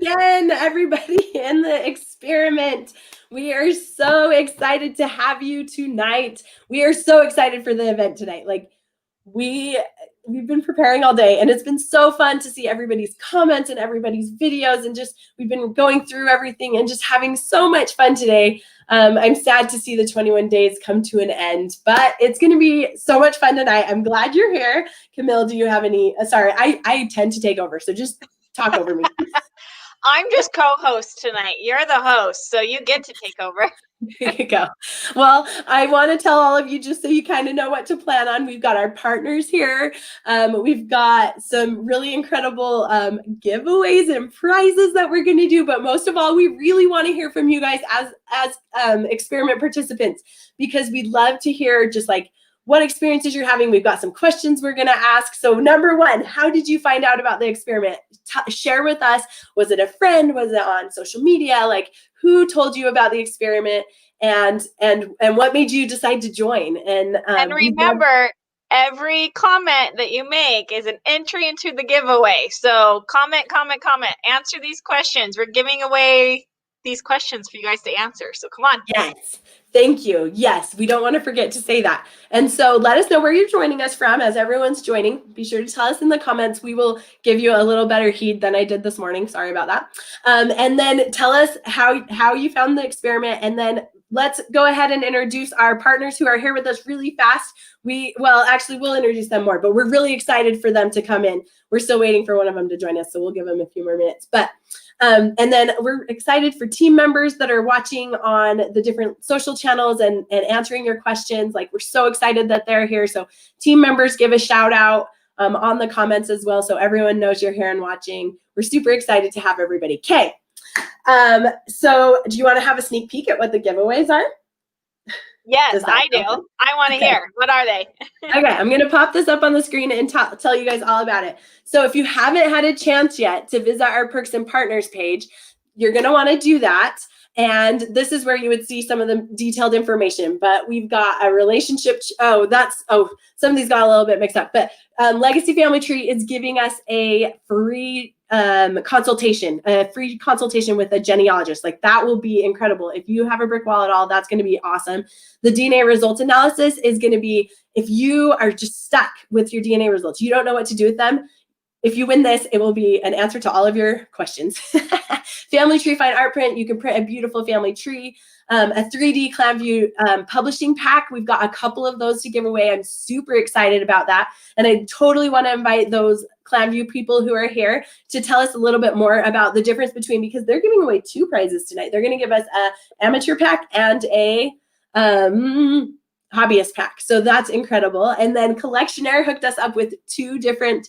again, everybody in the experiment. We are so excited to have you tonight. We are so excited for the event tonight. We've been preparing all day, and it's been so fun to see everybody's comments and everybody's videos, and just we've been going through everything and just having so much fun today. I'm sad to see the 21 days come to an end, but it's going to be so much fun tonight. I'm glad you're here. Camille, do you have any? Sorry, I tend to take over, so just talk over me. I'm just co-host tonight. You're the host, so you get to take over. There you go. Well, I want to tell all of you, just so you kind of know what to plan on. We've got our partners here. We've got some really incredible giveaways and prizes that we're going to do. But most of all, we really want to hear from you guys as experiment participants, because we'd love to hear just like what experiences you're having. We've got some questions we're going to ask. So number one, how did you find out about the experiment? Share with us. Was it a friend? Was it on social media? Like, who told you about the experiment, and what made you decide to join? And remember, every comment that you make is an entry into the giveaway. So comment. Answer these questions. We're giving away these questions for you guys to answer. So come on. Yes. Thank you. Yes, we don't want to forget to say that. And so let us know where you're joining us from as everyone's joining. Be sure to tell us in the comments. We will give you a little better heed than I did this morning. Sorry about that. And then tell us how you found the experiment. And then let's go ahead and introduce our partners who are here with us really fast. We'll introduce them more, but we're really excited for them to come in. We're still waiting for one of them to join us, so we'll give them a few more minutes. But and then we're excited for team members that are watching on the different social channels and answering your questions. Like, we're so excited that they're here. So team members, give a shout out on the comments as well, so everyone knows you're here and watching. We're super excited to have everybody. Okay. So do you want to have a sneak peek at what the giveaways are? Yes, I do. I want to hear. What are they? Okay, I'm going to pop this up on the screen and tell you guys all about it. So if you haven't had a chance yet to visit our Perks and Partners page, you're going to want to do that. And this is where you would see some of the detailed information. But we've got a relationship. Some of these got a little bit mixed up. But Legacy Family Tree is giving us a free consultation with a genealogist. Like, that will be incredible. If you have a brick wall at all, that's going to be awesome. The DNA results analysis is going to be, if you are just stuck with your DNA results, you don't know what to do with them. If you win this, it will be an answer to all of your questions. Family tree fine art print. You can print a beautiful family tree. A 3D ClamView publishing pack. We've got a couple of those to give away. I'm super excited about that. And I totally want to invite those ClamView people who are here to tell us a little bit more about the difference between, because they're giving away 2 prizes tonight. They're going to give us a amateur pack and a hobbyist pack. So that's incredible. And then Collectionaire hooked us up with 2 different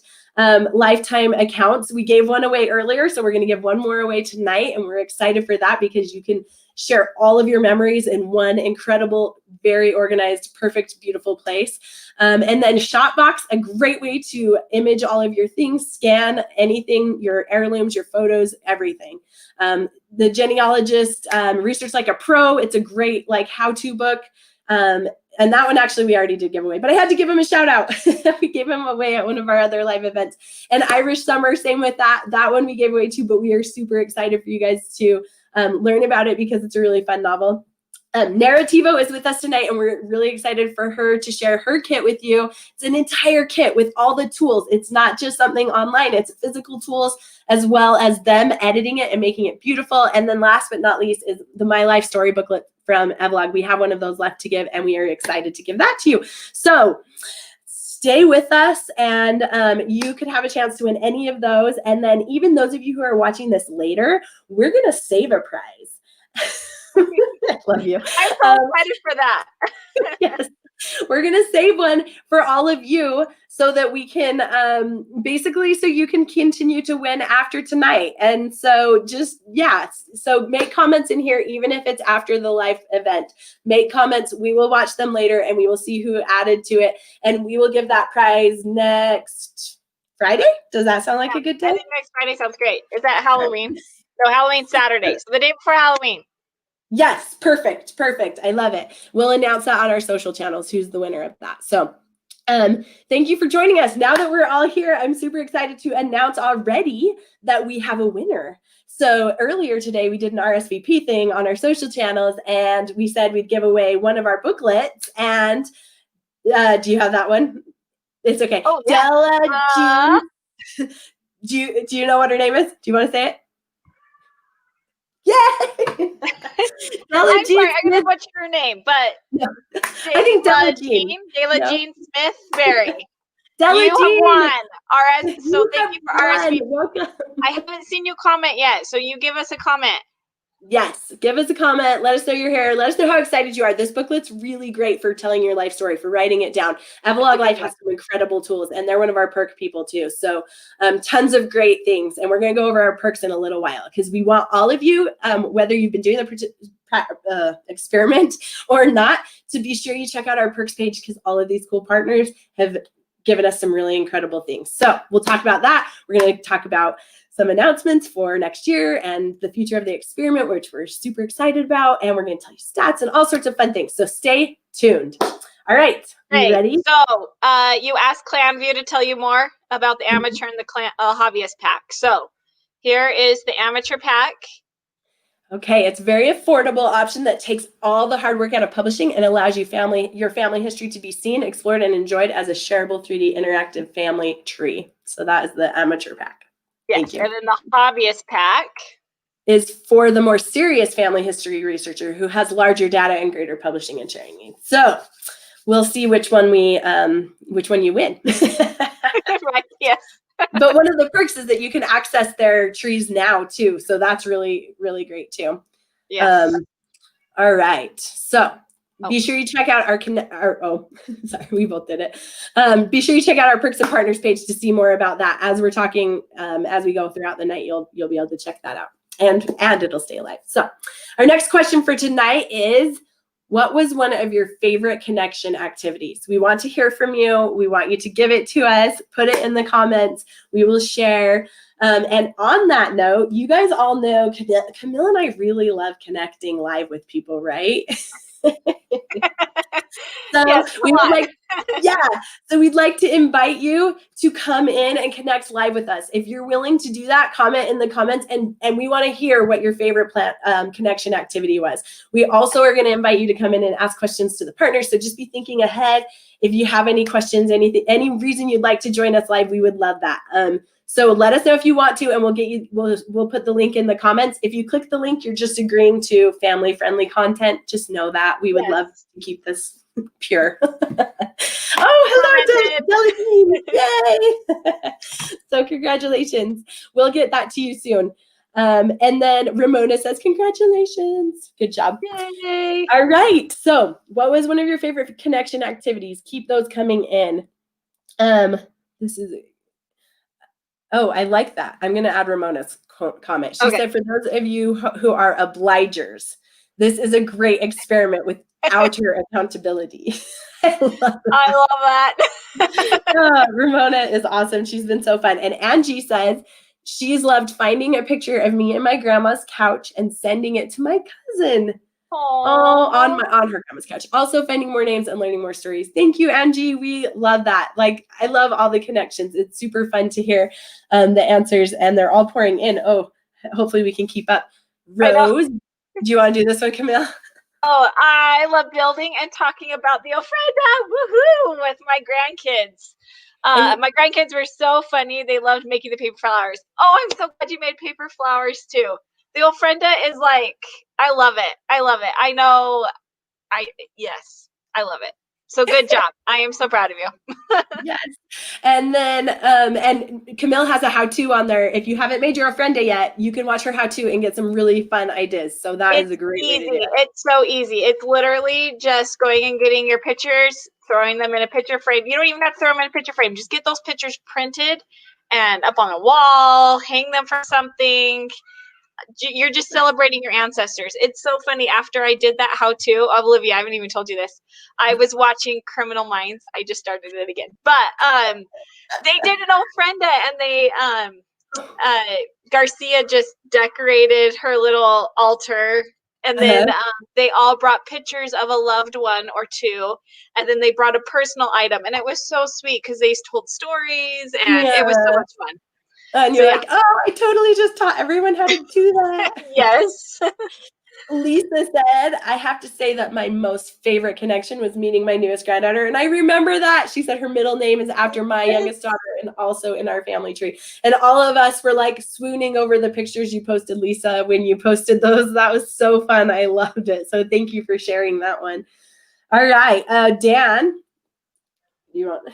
lifetime accounts. We gave one away earlier, so we're going to give one more away tonight, and we're excited for that because you can share all of your memories in one incredible, very organized, perfect, beautiful place. And then Shopbox, a great way to image all of your things, scan anything, your heirlooms, your photos, everything. The Genealogist, Research Like a Pro, it's a great how-to book. And that one, actually, we already did give away, but I had to give him a shout out. We gave him away at one of our other live events. And Irish Summer, same with that. That one we gave away too, but we are super excited for you guys to learn about it because it's a really fun novel. Narrativo is with us tonight, and we're really excited for her to share her kit with you. It's an entire kit with all the tools. It's not just something online. It's physical tools as well as them editing it and making it beautiful. And then last but not least is the My Life Story booklet from Evlog. We have one of those left to give, and we are excited to give that to you. So stay with us, and you could have a chance to win any of those. And then even those of you who are watching this later, we're going to save a prize. I love you. I'm so excited for that. Yes, we're going to save one for all of you so that we can so you can continue to win after tonight. And so so make comments in here, even if it's after the live event. Make comments. We will watch them later, and we will see who added to it. And we will give that prize next Friday. Does that sound like a good day? I think next Friday sounds great. Is that Halloween? No, Halloween Saturday. So the day before Halloween. Yes, perfect. I love it. We'll announce that on our social channels, who's the winner of that. So Thank you for joining us. Now that we're all here, I'm super excited to announce already that we have a winner. So earlier today, we did an RSVP thing on our social channels, and we said we'd give away one of our booklets. And do you have that one? It's okay. Oh, yeah. Della Jean. Do you know what her name is? Do you want to say it? Yay! Della I'm Jean sorry, I'm gonna Smith. butcher her name, but No. I think Della Jean. Della No. Jean Smith Berry. Della You have Jean. won. So You thank have you for RSVP. won. Welcome. I haven't seen you comment yet, so you give us a comment. Yes, give us a comment. Let us know you're here. Let us know how excited you are. This booklet's really great for telling your life story, for writing it down. Epilogue Life has some incredible tools, and they're one of our perk people too. So tons of great things. And we're going to go over our perks in a little while because we want all of you, whether you've been doing the experiment or not, to be sure you check out our perks page because all of these cool partners have given us some really incredible things. So we'll talk about that. We're going to talk about some announcements for next year and the future of the experiment, which we're super excited about. And we're going to tell you stats and all sorts of fun things. So stay tuned. All right. You ready? So you asked Clanview to tell you more about the amateur and the hobbyist pack. So here is the amateur pack. Okay, it's a very affordable option that takes all the hard work out of publishing and allows you your family history to be seen, explored, and enjoyed as a shareable 3D interactive family tree. So that is the amateur pack. Yes, Thank you. and then the hobbyist pack is for the more serious family history researcher who has larger data and greater publishing and sharing needs. So we'll see which one you win. Right, yes. But one of the perks is that you can access their trees now too. So that's really, really great too. Yes. All right. So be sure you check out sorry, we both did it. Be sure you check out our Perks and Partners page to see more about that. As we're talking, as we go throughout the night, you'll be able to check that out, and it'll stay alive. So our next question for tonight is, what was one of your favorite connection activities? We want to hear from you. We want you to give it to us. Put it in the comments. We will share. And on that note, you guys all know Camille and I really love connecting live with people, right? So yes, so we'd like to invite you to come in and connect live with us. If you're willing to do that, comment in the comments, and we want to hear what your favorite connection activity was. We also are going to invite you to come in and ask questions to the partners. So just be thinking ahead. If you have any questions, any reason you'd like to join us live, we would love that. So let us know if you want to, and we'll put the link in the comments. If you click the link, you're just agreeing to family-friendly content. Just know that we would love to keep this pure. Oh, hello, Yay! So congratulations. We'll get that to you soon. And then Ramona says, congratulations. Good job. Yay. All right. So what was one of your favorite connection activities? Keep those coming in. Oh, I like that. I'm going to add Ramona's comment. She said, for those of you who are obligers, this is a great experiment with outer accountability. I love that. Ramona is awesome. She's been so fun. And Angie says she's loved finding a picture of me and my grandma's couch and sending it to my cousin. Oh, on her grandma's couch. Also finding more names and learning more stories. Thank you, Angie. We love that. Like, I love all the connections. It's super fun to hear the answers, and they're all pouring in. Oh, hopefully we can keep up. Rose, do you want to do this one, Camille? Oh, I love building and talking about the ofrenda, woohoo, with my grandkids. My grandkids were so funny. They loved making the paper flowers. Oh, I'm so glad you made paper flowers too. The ofrenda is like, I love it. I love it. Yes, I love it. So good job. I am so proud of you. Yes. And then, and Camille has a how-to on there. If you haven't made your ofrenda yet, you can watch her how-to and get some really fun ideas. So that is a great way to do it. It's so easy. It's literally just going and getting your pictures, throwing them in a picture frame. You don't even have to throw them in a picture frame. Just get those pictures printed and up on a wall, hang them from something. You're just celebrating your ancestors. It's so funny. After I did that how-to, Olivia, I haven't even told you this. I was watching Criminal Minds. I just started it again. But they did an ofrenda, and they Garcia just decorated her little altar And then they all brought pictures of a loved one or two, and then they brought a personal item, and it was so sweet because they told stories, and it was so much fun. And you're like, oh, I totally just taught everyone how to do that. Yes. Lisa said, I have to say that my most favorite connection was meeting my newest granddaughter. And I remember that. She said her middle name is after my youngest daughter and also in our family tree. And all of us were like swooning over the pictures you posted, Lisa, when you posted those. That was so fun. I loved it. So thank you for sharing that one. All right. Dan, you want...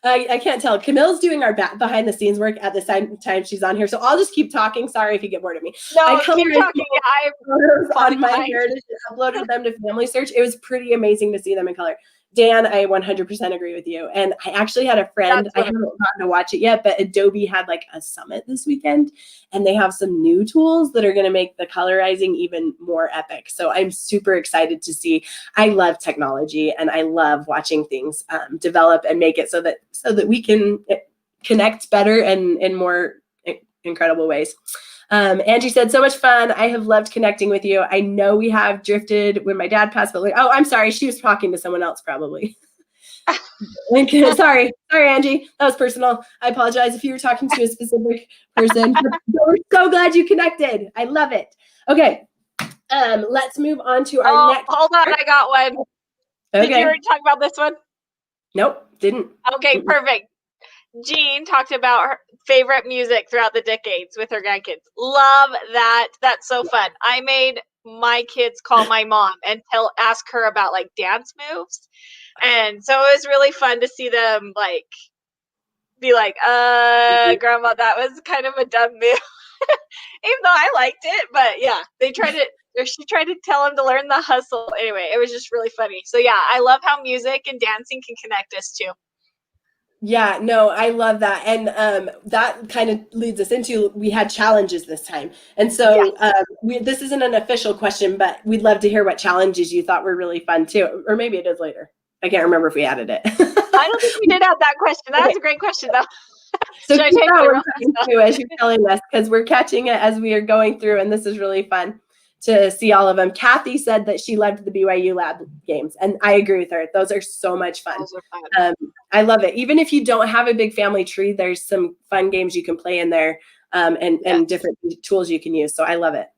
I can't tell. Camille's doing our behind the scenes work at the same time she's on here. So I'll just keep talking. Sorry if you get bored of me. No, keep talking. I photos on my Heritage and uploaded them to Family Search. It was pretty amazing to see them in color. Dan, I 100% agree with you. And I actually had a friend, I haven't gotten to watch it yet, but Adobe had like a summit this weekend, and they have some new tools that are going to make the colorizing even more epic. So I'm super excited to see. I love technology, and I love watching things develop and make it so that we can connect better and in more incredible ways. Angie said, so much fun. I have loved connecting with you. I know we have drifted when my dad passed, but oh, I'm sorry. She was talking to someone else probably. Sorry, Angie. That was personal. I apologize if you were talking to a specific person. But we're so glad you connected. I love it. Okay. Let's move on to our next. Hold on. I got one. Okay. Did you already talk about this one? Nope, didn't. Okay, perfect. Jean talked about her favorite music throughout the decades with her grandkids. Love that. That's so fun. I made my kids call my mom and ask her about like dance moves. And so it was really fun to see them like be like, grandma, that was kind of a dumb move. Even though I liked it, but yeah, she tried to tell him to learn the hustle. Anyway, it was just really funny. So yeah, I love how music and dancing can connect us too. Yeah, no, I love that. And that kind of leads us into, we had challenges this time. And so this isn't an official question, but we'd love to hear what challenges you thought were really fun too. Or maybe it is later. I can't remember if we added it. I don't think we did have that question. That was a great question though. So keep that too as you're telling us, because we're catching it as we are going through, and this is really fun to see all of them. Kathy said that she loved the BYU Lab games, and I agree with her. Those are so much fun. Those are fun. I love it. Even if you don't have a big family tree, there's some fun games you can play in there, and different tools you can use. So I love it.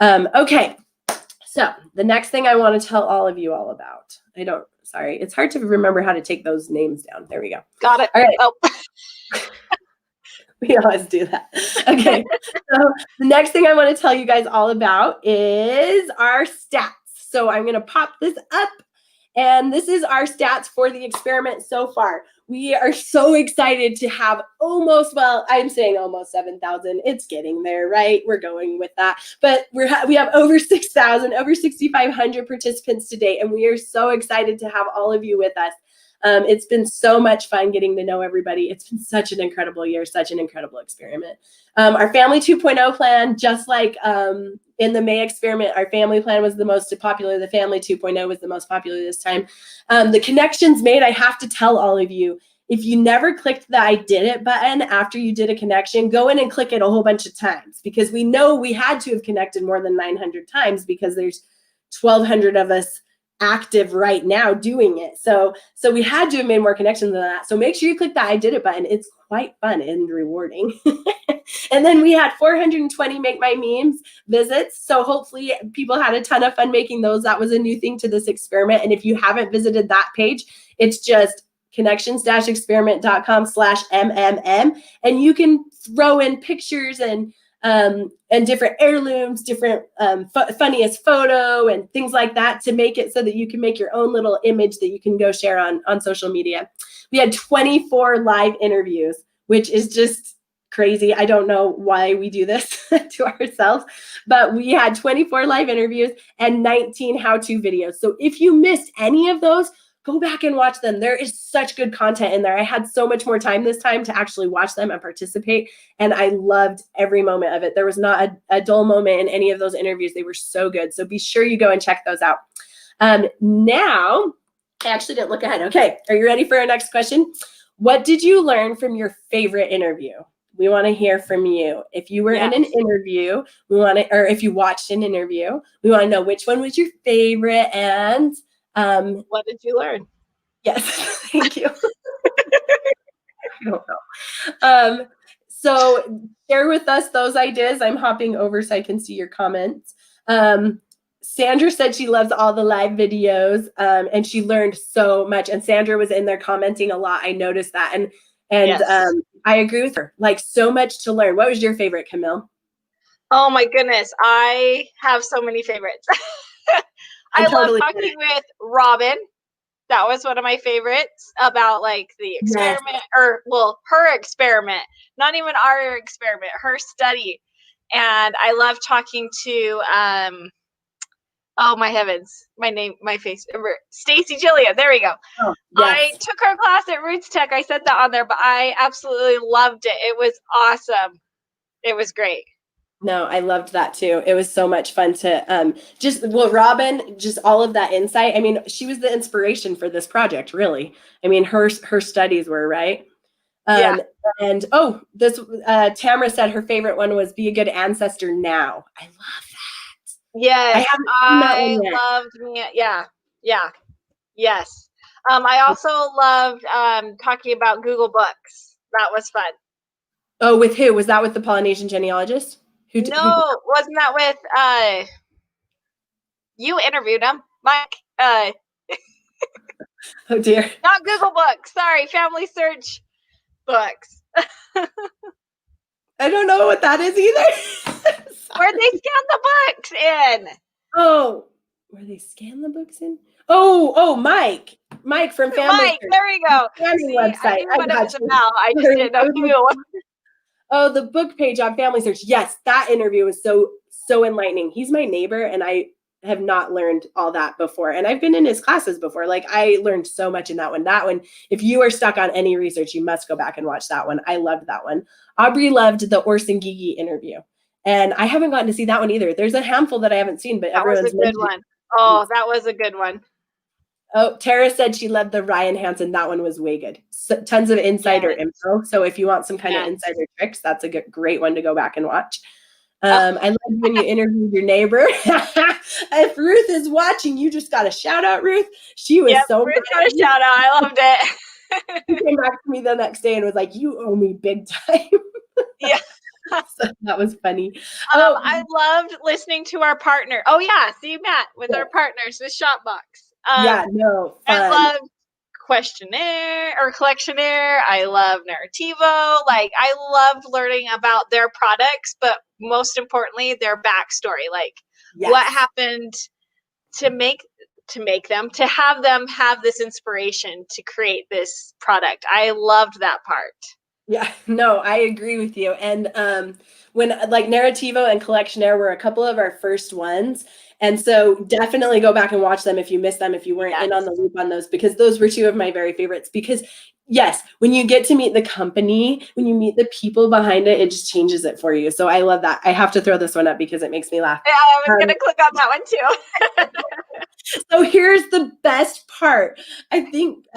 Okay, so the next thing I want to tell all of you all about. Sorry, it's hard to remember how to take those names down. There we go. Got it. All right. Oh. We always do that. Okay. So the next thing I want to tell you guys all about is our stats. So I'm going to pop this up, and this is our stats for the experiment so far. We are so excited to have I'm saying almost 7,000. It's getting there, right? We're going with that. But we have over 6,000, over 6,500 participants to date, and we are so excited to have all of you with us. It's been so much fun getting to know everybody. It's been such an incredible year, such an incredible experiment. Our Family 2.0 plan, just like in the May experiment, our family plan was the most popular. The Family 2.0 was the most popular this time. The connections made, I have to tell all of you, if you never clicked the I did it button after you did a connection, go in and click it a whole bunch of times, because we know we had to have connected more than 900 times because there's 1,200 of us active right now doing it. So we had to have made more connections than that. So make sure you click the I did it button. It's quite fun and rewarding. And then we had 420 Make My Memes visits. So hopefully people had a ton of fun making those. That was a new thing to this experiment. And if you haven't visited that page, it's just connections-experiment.com/MMM. And you can throw in pictures and different heirlooms, different funniest photo and things like that to make it so that you can make your own little image that you can go share on social media. We had 24 live interviews, which is just crazy. I don't know why we do this to ourselves, but we had 24 live interviews and 19 how-to videos. So if you missed any of those, go back and watch them. There is such good content in there. I had so much more time this time to actually watch them and participate, and I loved every moment of it. There was not a dull moment in any of those interviews. They were so good. So be sure you go and check those out. Now, I actually didn't look ahead. Okay, are you ready for our next question? What did you learn from your favorite interview? We want to hear from you. If you were in an interview, or if you watched an interview, we want to know which one was your favorite and what did you learn? Yes, thank you. I don't know. So share with us those ideas. I'm hopping over so I can see your comments. Sandra said she loves all the live videos, and she learned so much. And Sandra was in there commenting a lot. I noticed that. And Yes. I agree with her. Like, so much to learn. What was your favorite, Camille? Oh my goodness. I have so many favorites. I love talking with Robin. That was one of my favorites about like the experiment, or well, her experiment, not even our experiment, her study. And I love talking to oh my heavens, my face, Stacy Gillia. There we go. Oh, yes. I took her class at Roots Tech. I said that on there, but I absolutely loved it. It was awesome. It was great. No, I loved that too. It was so much fun to Robin, just all of that insight. I mean, she was the inspiration for this project, really. I mean, her studies were, right? And this Tamara said her favorite one was Be a Good Ancestor Now. I love that. Yes, I loved yes. I also loved talking about Google Books. That was fun. Oh, with who? Was that with the Polynesian genealogist? Wasn't that with you interviewed him, Mike? Oh dear. Not Google Books. Sorry, Family Search Books. I don't know what that is either. Where they scan the books in. Oh, where they scan the books in? Oh, Mike from Family Search. There you go. See, website. I knew what it was about. I just didn't know who it was. Oh, the book page on Family Search. Yes, that interview was so enlightening. He's my neighbor, and I have not learned all that before. And I've been in his classes before. Like, I learned so much in that one. That one, if you are stuck on any research, you must go back and watch that one. I loved that one. Aubrey loved the Orson Gygi interview. And I haven't gotten to see that one either. There's a handful that I haven't seen, but everyone's a good one. Oh, that was a good one. Oh, Tara said she loved the Ryan Hansen. That one was way good. So, tons of insider info. So if you want some kind of insider tricks, that's a great one to go back and watch. I loved when you interviewed your neighbor. If Ruth is watching, you just got a shout out, Ruth. She was so Ruth got a shout out. I loved it. She came back to me the next day and was like, "You owe me big time." Yeah. So that was funny. I loved listening to our partner. Oh yeah, see Matt with our partners with Shopbox. Fun. I love Questionnaire or Collectionnaire. I love Narrativo. Like, I loved learning about their products, but most importantly, their backstory. Like, what happened to make them, to have them have this inspiration to create this product. I loved that part. Yeah, no, I agree with you. And when like Narrativo and Collectionnaire were a couple of our first ones. And so definitely go back and watch them if you missed them, if you weren't in on the loop on those, because those were two of my very favorites. Because yes, when you get to meet the company, when you meet the people behind it, it just changes it for you. So I love that. I have to throw this one up because it makes me laugh. Yeah, I was going to click on that one too. So here's the best part. I think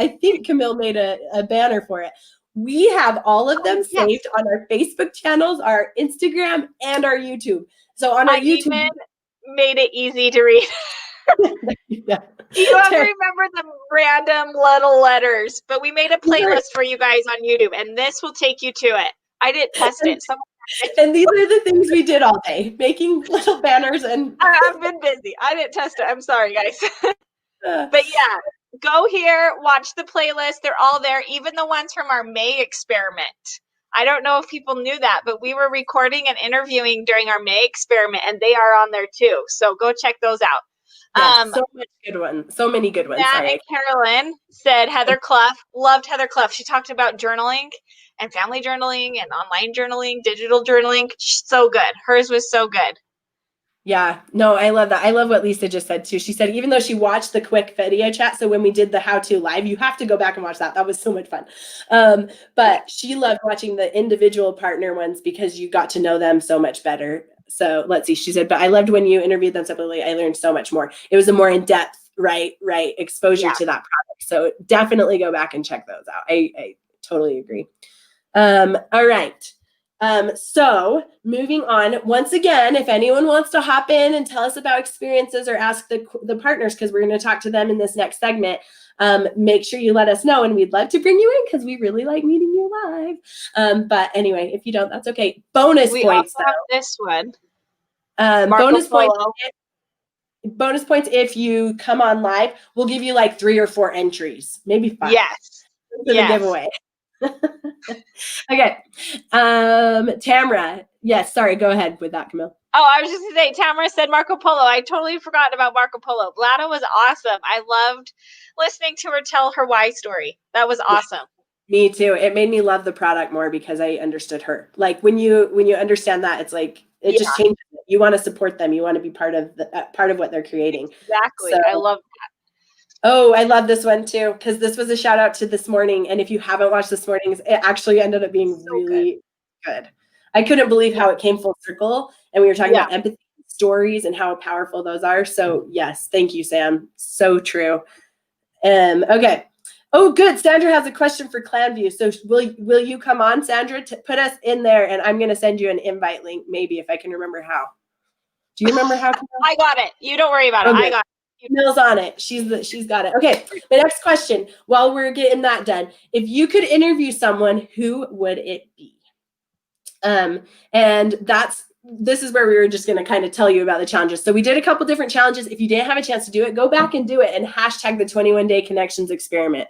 Camille made a banner for it. We have all of them saved on our Facebook channels, our Instagram, and our YouTube. So on our YouTube, even made it easy to read. You have to remember the random little letters, but we made a playlist for you guys on YouTube, and this will take you to it. I didn't test it. And these are the things we did all day, making little banners. And I've been busy. I didn't test it. I'm sorry, guys. But yeah, go here, watch the playlist. They're all there, even the ones from our May experiment. I don't know if people knew that, but we were recording and interviewing during our May experiment, and they are on there too. So go check those out. So many good ones. So many good ones. Matt and Carolyn said Heather Clough, loved Heather Clough. She talked about journaling and family journaling and online journaling, digital journaling. So good. Hers was so good. Yeah, no, I love that. I love what Lisa just said too. She said, even though she watched the quick video chat, so when we did the how-to live, you have to go back and watch that. That was so much fun. But she loved watching the individual partner ones because you got to know them so much better. So let's see. She said, but I loved when you interviewed them separately. I learned so much more. It was a more in-depth, right exposure to that product. So definitely go back and check those out. I totally agree. All right. So moving on, once again, if anyone wants to hop in and tell us about experiences or ask the partners, because we're going to talk to them in this next segment, make sure you let us know, and we'd love to bring you in because we really like meeting you live. But anyway, if you don't, that's okay. Bonus We points. also have this one. Bonus points. Polo. Bonus points if you come on live. We'll give you like 3 or 4 entries, maybe 5. Yes. For the giveaway. Okay. Tamra. Yes, sorry, go ahead with that, Camille. Oh, I was just gonna say, Tamara said Marco Polo. I totally forgot about Marco Polo. Vlada was awesome. I loved listening to her tell her why story. That was awesome. Me too. It made me love the product more because I understood her. Like when you understand that, it's like it just changes it. You want to support them. You want to be part of what they're creating. Exactly. So, I love that. Oh, I love this one too, because this was a shout out to This Morning. And if you haven't watched This Morning's, it actually ended up being So really good. I couldn't believe how it came full circle. And we were talking about empathy stories and how powerful those are. So yes, thank you, Sam. So true. Okay. Oh, good. Sandra has a question for Clanview. So will you come on, Sandra, to put us in there? And I'm going to send you an invite link, maybe, if I can remember how. Do you remember how? I got it. You don't worry about it. I got it. Camille's on it. She's got it. Okay. The next question, while we're getting that done, if you could interview someone, who would it be? And this is where we were just going to kind of tell you about the challenges. So we did a couple different challenges. If you didn't have a chance to do it, go back and do it and hashtag the 21-day connections experiment.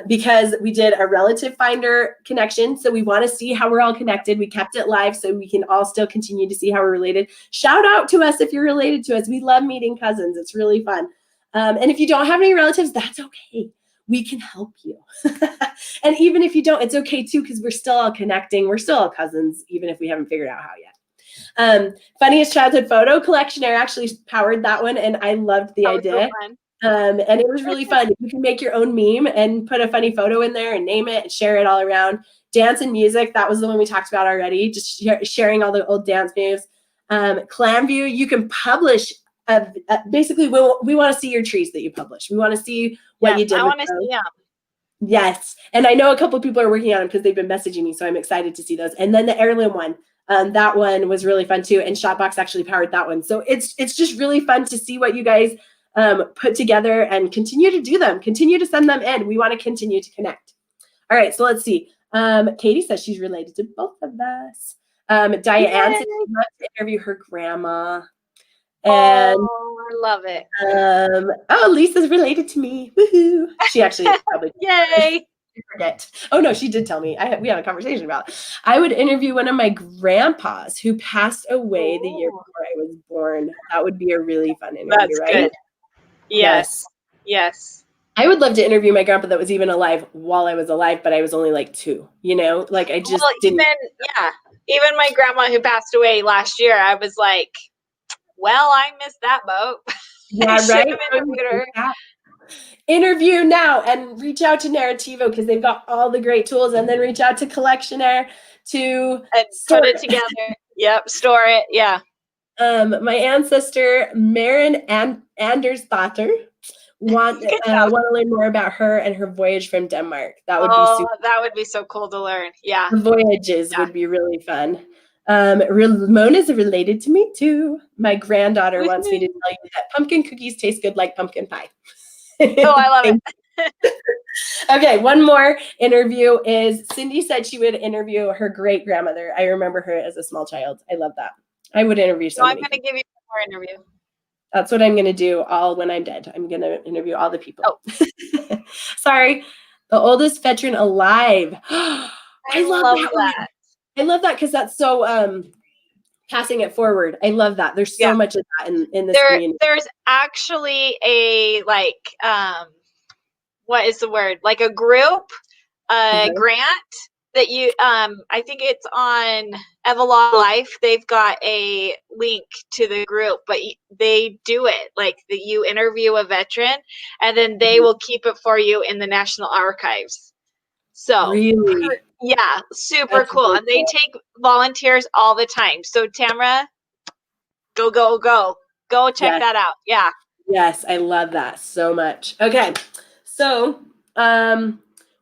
Because we did a relative finder connection. So we want to see how we're all connected. We kept it live so we can all still continue to see how we're related. Shout out to us if you're related to us. We love meeting cousins. It's really fun. And if you don't have any relatives, that's okay. We can help you. And even if you don't, it's okay too, because we're still all connecting. We're still all cousins, even if we haven't figured out how yet. Funniest childhood photo collectionnaire actually powered that one, and I loved the idea. So and it was really fun. You can make your own meme and put a funny photo in there and name it and share it all around. Dance and music, that was the one we talked about already, just sharing all the old dance moves. Clanview, you can publish. Basically, we want to see your trees that you publish. We want to see what you did. I want to see them. Yes, and I know a couple of people are working on them because they've been messaging me, so I'm excited to see those. And then the heirloom one, that one was really fun too, and Shopbox actually powered that one. So it's just really fun to see what you guys put together and continue to do them. Continue to send them in. We want to continue to connect. All right, so let's see. Katie says she's related to both of us. Diane said she'd love to interview her grandma. And I love it. Lisa's related to me. Woohoo! She actually probably yay. Forget. Oh no, she did tell me. We had a conversation about it. I would interview one of my grandpas who passed away the year before I was born. That would be a really fun interview. That's right? Good. Yes. I would love to interview my grandpa that was even alive while I was alive, but I was only like 2. You know, like I just didn't. Even my grandma who passed away last year, I was like, well, I missed that boat. Yeah, right. Interview now and reach out to Narrativo because they've got all the great tools, and then reach out to Collectionaire to put it together. Yep, store it. Yeah. My ancestor Maren Andersdotter want to learn more about her and her voyage from Denmark. That would be super. That would be so cool to learn. Yeah. The voyages would be really fun. Ramona's related to me too. My granddaughter wants me to tell you that pumpkin cookies taste good like pumpkin pie. Oh, I love it. Okay, one more interview is Cindy said she would interview her great grandmother. I remember her as a small child. I love that. I would interview somebody. So I'm going to give you one more interview. That's what I'm going to do all when I'm dead. I'm going to interview all the people. Oh. Sorry. The oldest veteran alive. I love that. I love that because that's so passing it forward. I love that. There's so much of that in this community. There's actually a what is the word? Like a group, grant that you I think it's on Evalon Life. They've got a link to the group, but they do it like that. You interview a veteran and then they will keep it for you in the National Archives. So really, yeah, super cool. Really and they take volunteers all the time. So Tamara, go check that out. Yeah. Yes, I love that so much. Okay, so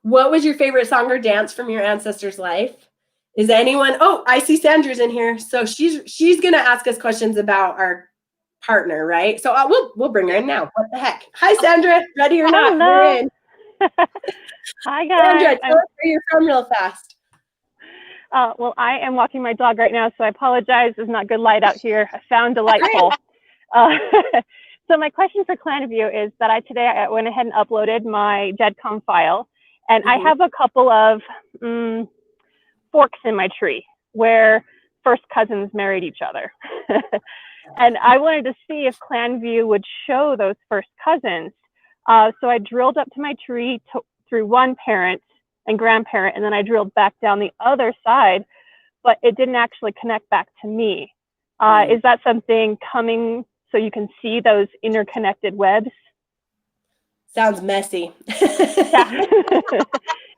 what was your favorite song or dance from your ancestor's life? Is anyone? Oh, I see Sandra's in here. So she's gonna ask us questions about our partner, right? So we'll bring her in now. What the heck? Hi, Sandra. Ready or not? Hello. You're in. Hi, guys. Sandra, tell us where you're from real fast. Well, I am walking my dog right now, so I apologize. There's not good light out here. I found delightful. So my question for Clanview is that today I went ahead and uploaded my GEDCOM file, and I have a couple of forks in my tree where first cousins married each other. And I wanted to see if Clanview would show those first cousins. So I drilled up to my tree through one parent and grandparent, and then I drilled back down the other side, but it didn't actually connect back to me. Is that something coming so you can see those interconnected webs? Sounds messy. Yeah.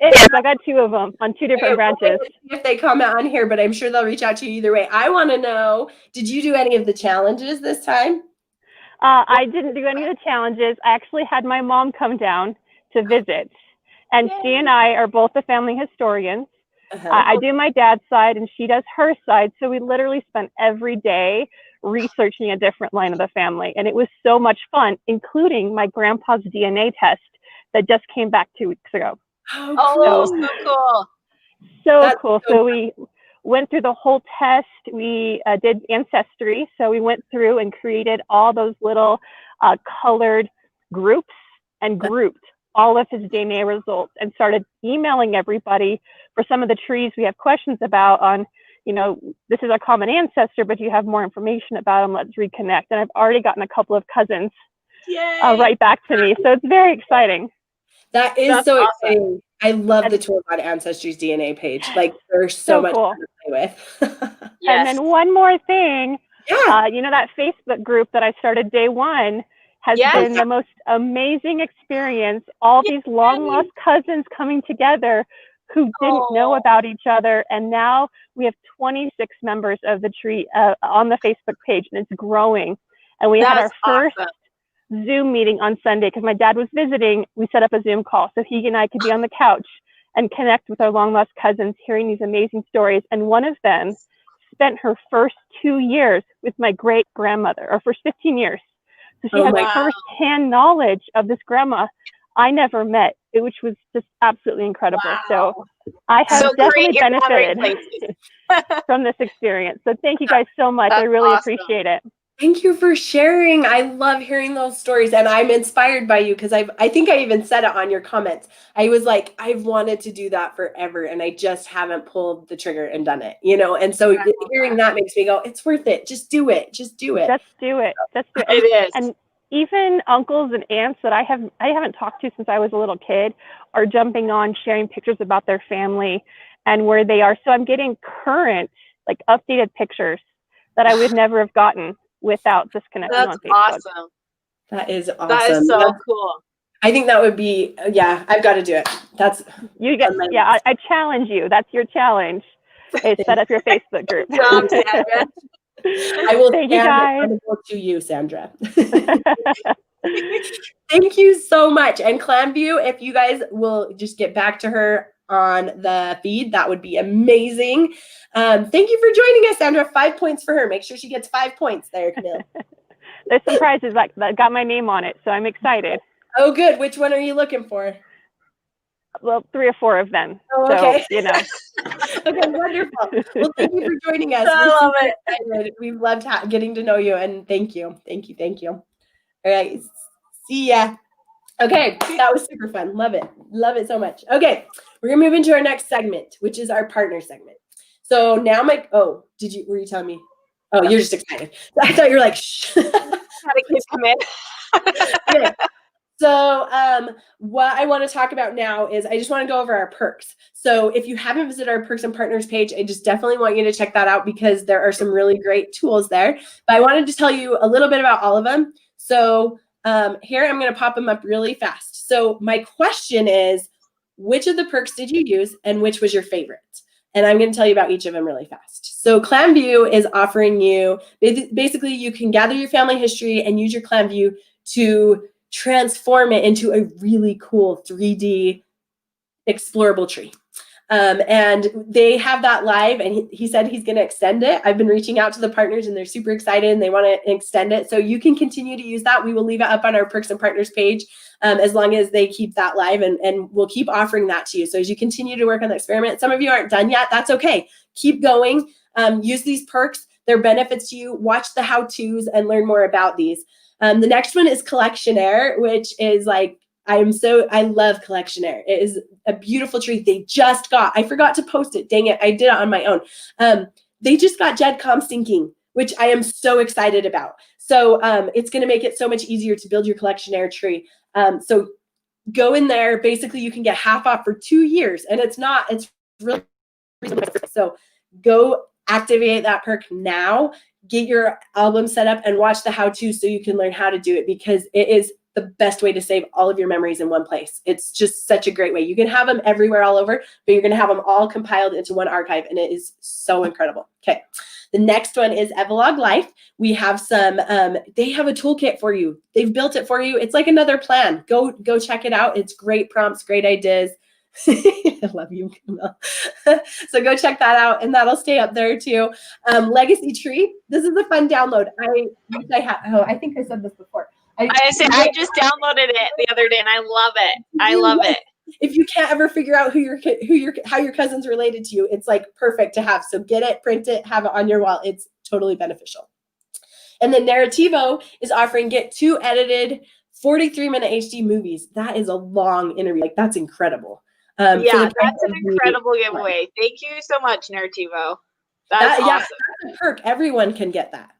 It is. I got two of them on two different branches. If they comment on here, but I'm sure they'll reach out to you either way. I want to know, did you do any of the challenges this time? I didn't do any of the challenges. I actually had my mom come down to visit, and she and I are both the family historians. I do my dad's side and she does her side. So we literally spent every day researching a different line of the family. And it was so much fun, including my grandpa's DNA test that just came back 2 weeks ago. Oh, so cool. So cool. So we went through the whole test. We did Ancestry. So we went through and created all those little colored groups and grouped all of his DNA results and started emailing everybody for some of the trees we have questions about on, you know, this is a common ancestor, but do you have more information about him? Let's reconnect. And I've already gotten a couple of cousins right back to me. So it's very exciting. That's so exciting. I love the Tools on Ancestry's DNA page. Like, there's so much cool to play with. And then one more thing, you know, that Facebook group that I started day one has been the most amazing experience. All these long lost cousins coming together who didn't know about each other. And now we have 26 members of the tree on the Facebook page, and it's growing. And we had our first Zoom meeting on Sunday because my dad was visiting. We set up a Zoom call so he and I could be on the couch and connect with our long lost cousins, hearing these amazing stories. And one of them spent her first 2 years with my great grandmother, or first 15 years. So she has first-hand knowledge of this grandma I never met, which was just absolutely incredible. So I have definitely benefited from this experience. So thank you guys so much. I really appreciate it. Thank you for sharing. I love hearing those stories, and I'm inspired by you because I think I even said it on your comments. I was like, I've wanted to do that forever, and I just haven't pulled the trigger and done it, you know? And so hearing that makes me go, it's worth it. Just do it. Just do it. Just do it. Just do it. It is. And even uncles and aunts that I haven't talked to since I was a little kid are jumping on, sharing pictures about their family and where they are. So I'm getting current, like updated pictures that I would never have gotten without just connecting on Facebook. Awesome. That is awesome. That is so cool. I think that would be, I've got to do it. That's you get, I challenge you. That's your challenge. Is set up your Facebook group. I will stand accountable to you, Sandra. Thank you so much. And Clanview, if you guys will just get back to her on the feed, that would be amazing. Thank you for joining us, Sandra. 5 points for her. Make sure she gets 5 points there, Camille. There's some prizes that got my name on it, so I'm excited. Oh, good. Which one are you looking for? Well, 3 or 4 of them. Oh, okay. So, you know. Okay, wonderful. Well, thank you for joining us. I love it. We've loved getting to know you, and thank you. Thank you. Thank you. All right. See ya. Okay, that was super fun. Love it. Love it so much. Okay, we're going to move into our next segment, which is our partner segment. So now were you telling me? Oh, you're just excited. I thought you were like, shh. How do kids come in? Okay. So what I want to talk about now is I just want to go over our perks. So if you haven't visited our Perks and Partners page, I just definitely want you to check that out because there are some really great tools there. But I wanted to tell you a little bit about all of them. So here I'm going to pop them up really fast. So my question is, which of the perks did you use and which was your favorite? And I'm going to tell you about each of them really fast. So Clanview is offering you, basically you can gather your family history and use your Clanview to transform it into a really cool 3D explorable tree. And they have that live, and he said he's going to extend it. I've been reaching out to the partners, and they're super excited, and they want to extend it. So you can continue to use that. We will leave it up on our Perks and Partners page as long as they keep that live, and we'll keep offering that to you. So as you continue to work on the experiment, some of you aren't done yet. That's okay. Keep going. Use these perks. They're benefits to you. Watch the how-tos and learn more about these. The next one is Collectionaire, which is like, I love Collectionaire. It is a beautiful treat. They just got, I forgot to post it. Dang it. I did it on my own. They just got GEDCOM syncing, which I am so excited about. So it's going to make it so much easier to build your Collectionaire tree. So go in there. Basically, you can get half off for 2 years, and it's really reasonable. So go activate that perk now. Get your album set up and watch the how-to so you can learn how to do it, because it is the best way to save all of your memories in one place. It's just such a great way. You can have them everywhere, all over, but you're going to have them all compiled into one archive, and it is so incredible. Okay. The next one is Evolog Life. We have some, they have a toolkit for you. They've built it for you. It's like another plan. Go check it out. It's great prompts, great ideas. I love you, Camille. So go check that out, and that'll stay up there too. Legacy Tree. This is a fun download. I think I said this before. I just downloaded it the other day, and I love it. I love it. If you can't ever figure out how your cousin's related to you, it's like perfect to have. So get it, print it, have it on your wall. It's totally beneficial. And then Narrativo is offering get 2 edited 43-minute HD movies. That is a long interview. Like, that's incredible. Yeah, that's an incredible giveaway. Thank you so much, Narrativo. That's awesome. Yeah, that's a perk. Everyone can get that.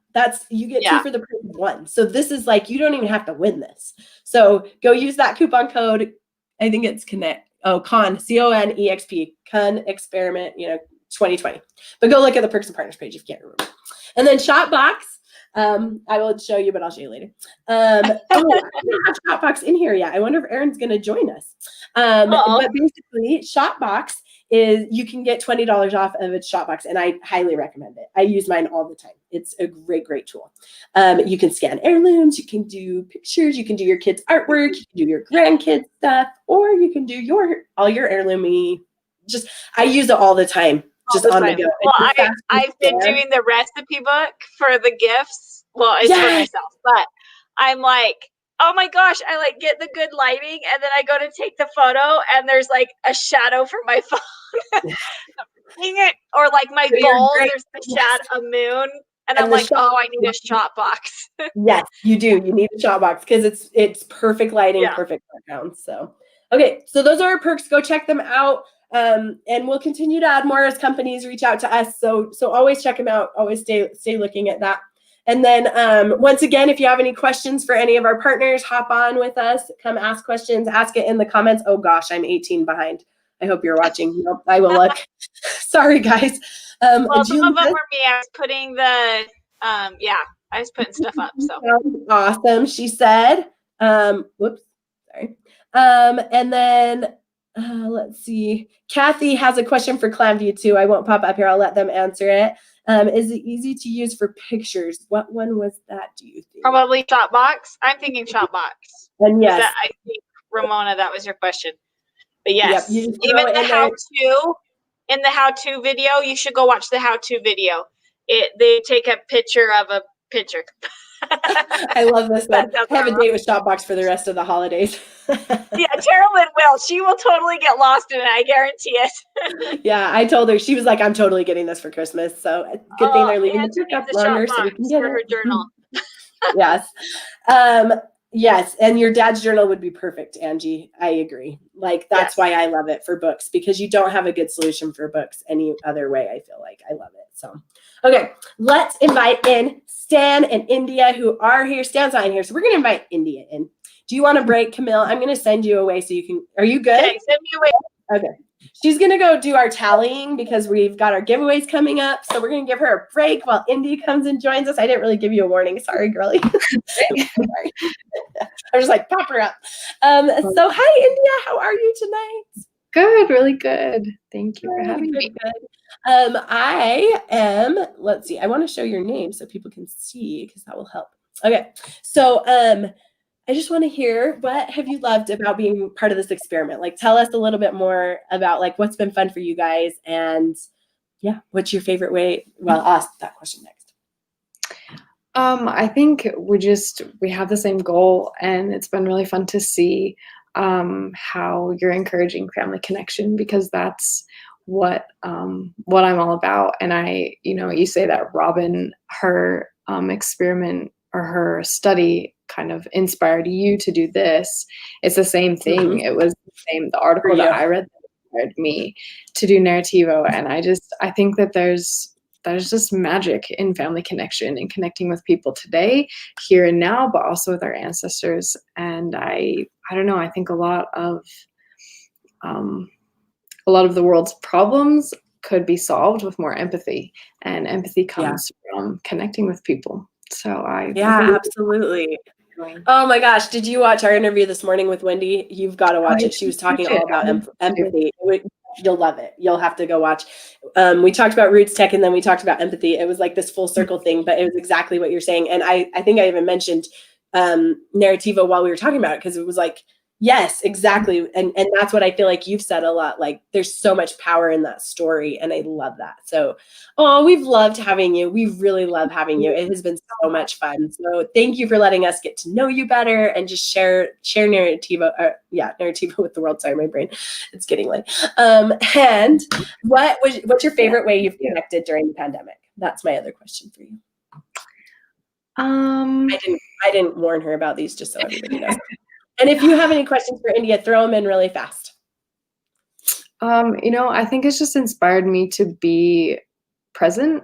You get 2 for the price of 1. So this is like, you don't even have to win this. So go use that coupon code. I think it's CON, CONEXP, CON experiment, 2020. But go look at the Perks and Partners page if you can't remember. And then Shopbox. I will show you, but I'll show you later. I don't have Shopbox in here yet. I wonder if Erin's going to join us. But basically, Shopbox is, you can get $20 off of its Shopbox, and I highly recommend it. I use mine all the time. It's a great, great tool. You can scan heirlooms, you can do pictures, you can do your kids' artwork, you can do your grandkids' stuff, or you can do all your heirloomy. I use it all the time. Just on the go. Well, I've been doing the recipe book for the gifts. Well, it's for myself, but I'm like, oh my gosh, I like get the good lighting, and then I go to take the photo, and there's like a shadow from my phone. Or like my bowl, there's a shadow, a moon, and I'm like, oh, I need a Shopbox. Yes, you do. You need a Shopbox because it's perfect lighting, perfect background. So, okay, so those are our perks. Go check them out. And we'll continue to add more as companies reach out to us. So always check them out. Always stay looking at that. And then once again, if you have any questions for any of our partners, hop on with us. Come ask questions. Ask it in the comments. Oh gosh, I'm 18 behind. I hope you're watching. Nope, I will look. Sorry, guys. Well, some of them were me. I was putting I was putting stuff up. So awesome. She said. Whoops. Sorry. And then. Let's see. Kathy has a question for ClamView too. I won't pop up here. I'll let them answer it. Is it easy to use for pictures? What one was that, do you think? Probably Shopbox. I'm thinking Shopbox. And yes. I think, Ramona, that was your question. But yes, yep, even the how-to, in the how-to video, you should go watch the how-to video. They take a picture of a picture. I love this one. I have a date with Shopbox for the rest of the holidays. Yeah, Carolyn will. She will totally get lost in it. I guarantee it. Yeah, I told her. She was like, I'm totally getting this for Christmas. So good thing they're leaving the pickup longer so we can get her journal. Yes. Yes. And your dad's journal would be perfect, Angie. I agree. Like, that's why I love it for books, because you don't have a good solution for books any other way. I feel like I love it. So, okay, let's invite in Stan and India, who are here. Stan's not in here, so we're going to invite India in. Do you want a break, Camille? I'm going to send you away so you can. Are you good? Okay, send me away. Okay. She's going to go do our tallying because we've got our giveaways coming up. So we're going to give her a break while India comes and joins us. I didn't really give you a warning. Sorry, girlie. Sorry. I was just like, pop her up. So hi, India. How are you tonight? Good, really good. Thank you for having me. Good. I am, let's see, I want to show your name so people can see because that will help. Okay. So I just want to hear, what have you loved about being part of this experiment? Like, tell us a little bit more about like what's been fun for you guys, and yeah, what's your favorite way? Well, I'll ask that question next. I think we have the same goal, and it's been really fun to see how you're encouraging family connection, because that's what I'm all about. And you say that Robin, her experiment or her study kind of inspired you to do this. It's the same thing. Mm-hmm. It was the same. The article that I read that inspired me to do Narrativo, and I think that there's just magic in family connection and connecting with people today, here and now, but also with our ancestors. And I don't know, I think a lot of the world's problems could be solved with more empathy, and empathy comes from connecting with people. So absolutely. Oh my gosh, did you watch our interview this morning with Wendy? You've got to watch it. She was talking all about empathy. You'll love it. You'll have to go watch. We talked about roots tech, and then we talked about empathy. It was like this full circle thing, but it was exactly what you're saying. And I think I even mentioned Narrativo while we were talking about it, because it was like, yes, exactly. And that's what I feel like you've said a lot. Like, there's so much power in that story, and I love that. So, we've loved having you. We really love having you. It has been so much fun. So thank you for letting us get to know you better and just share Narrativo. Narrativo with the world. Sorry, my brain, it's getting late. And what's your favorite way you've connected during the pandemic? That's my other question for you. I didn't warn her about these, just so everybody knows. And if you have any questions for India, throw them in really fast. I think it's just inspired me to be present.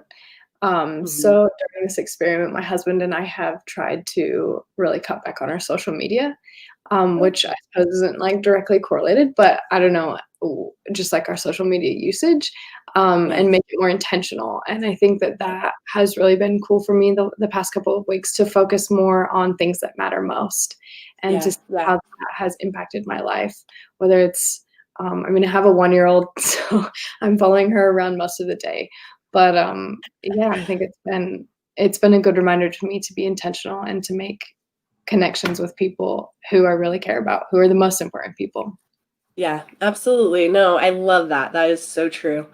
So during this experiment, my husband and I have tried to really cut back on our social media, which I suppose isn't like directly correlated, but I don't know, just like our social media usage, and make it more intentional. And I think that has really been cool for me the past couple of weeks, to focus more on things that matter most, and to see how that has impacted my life. Whether it's, I have a 1-year-old, so I'm following her around most of the day. But I think it's been a good reminder to me to be intentional and to make connections with people who I really care about, who are the most important people. Yeah, absolutely. No, I love that. That is so true.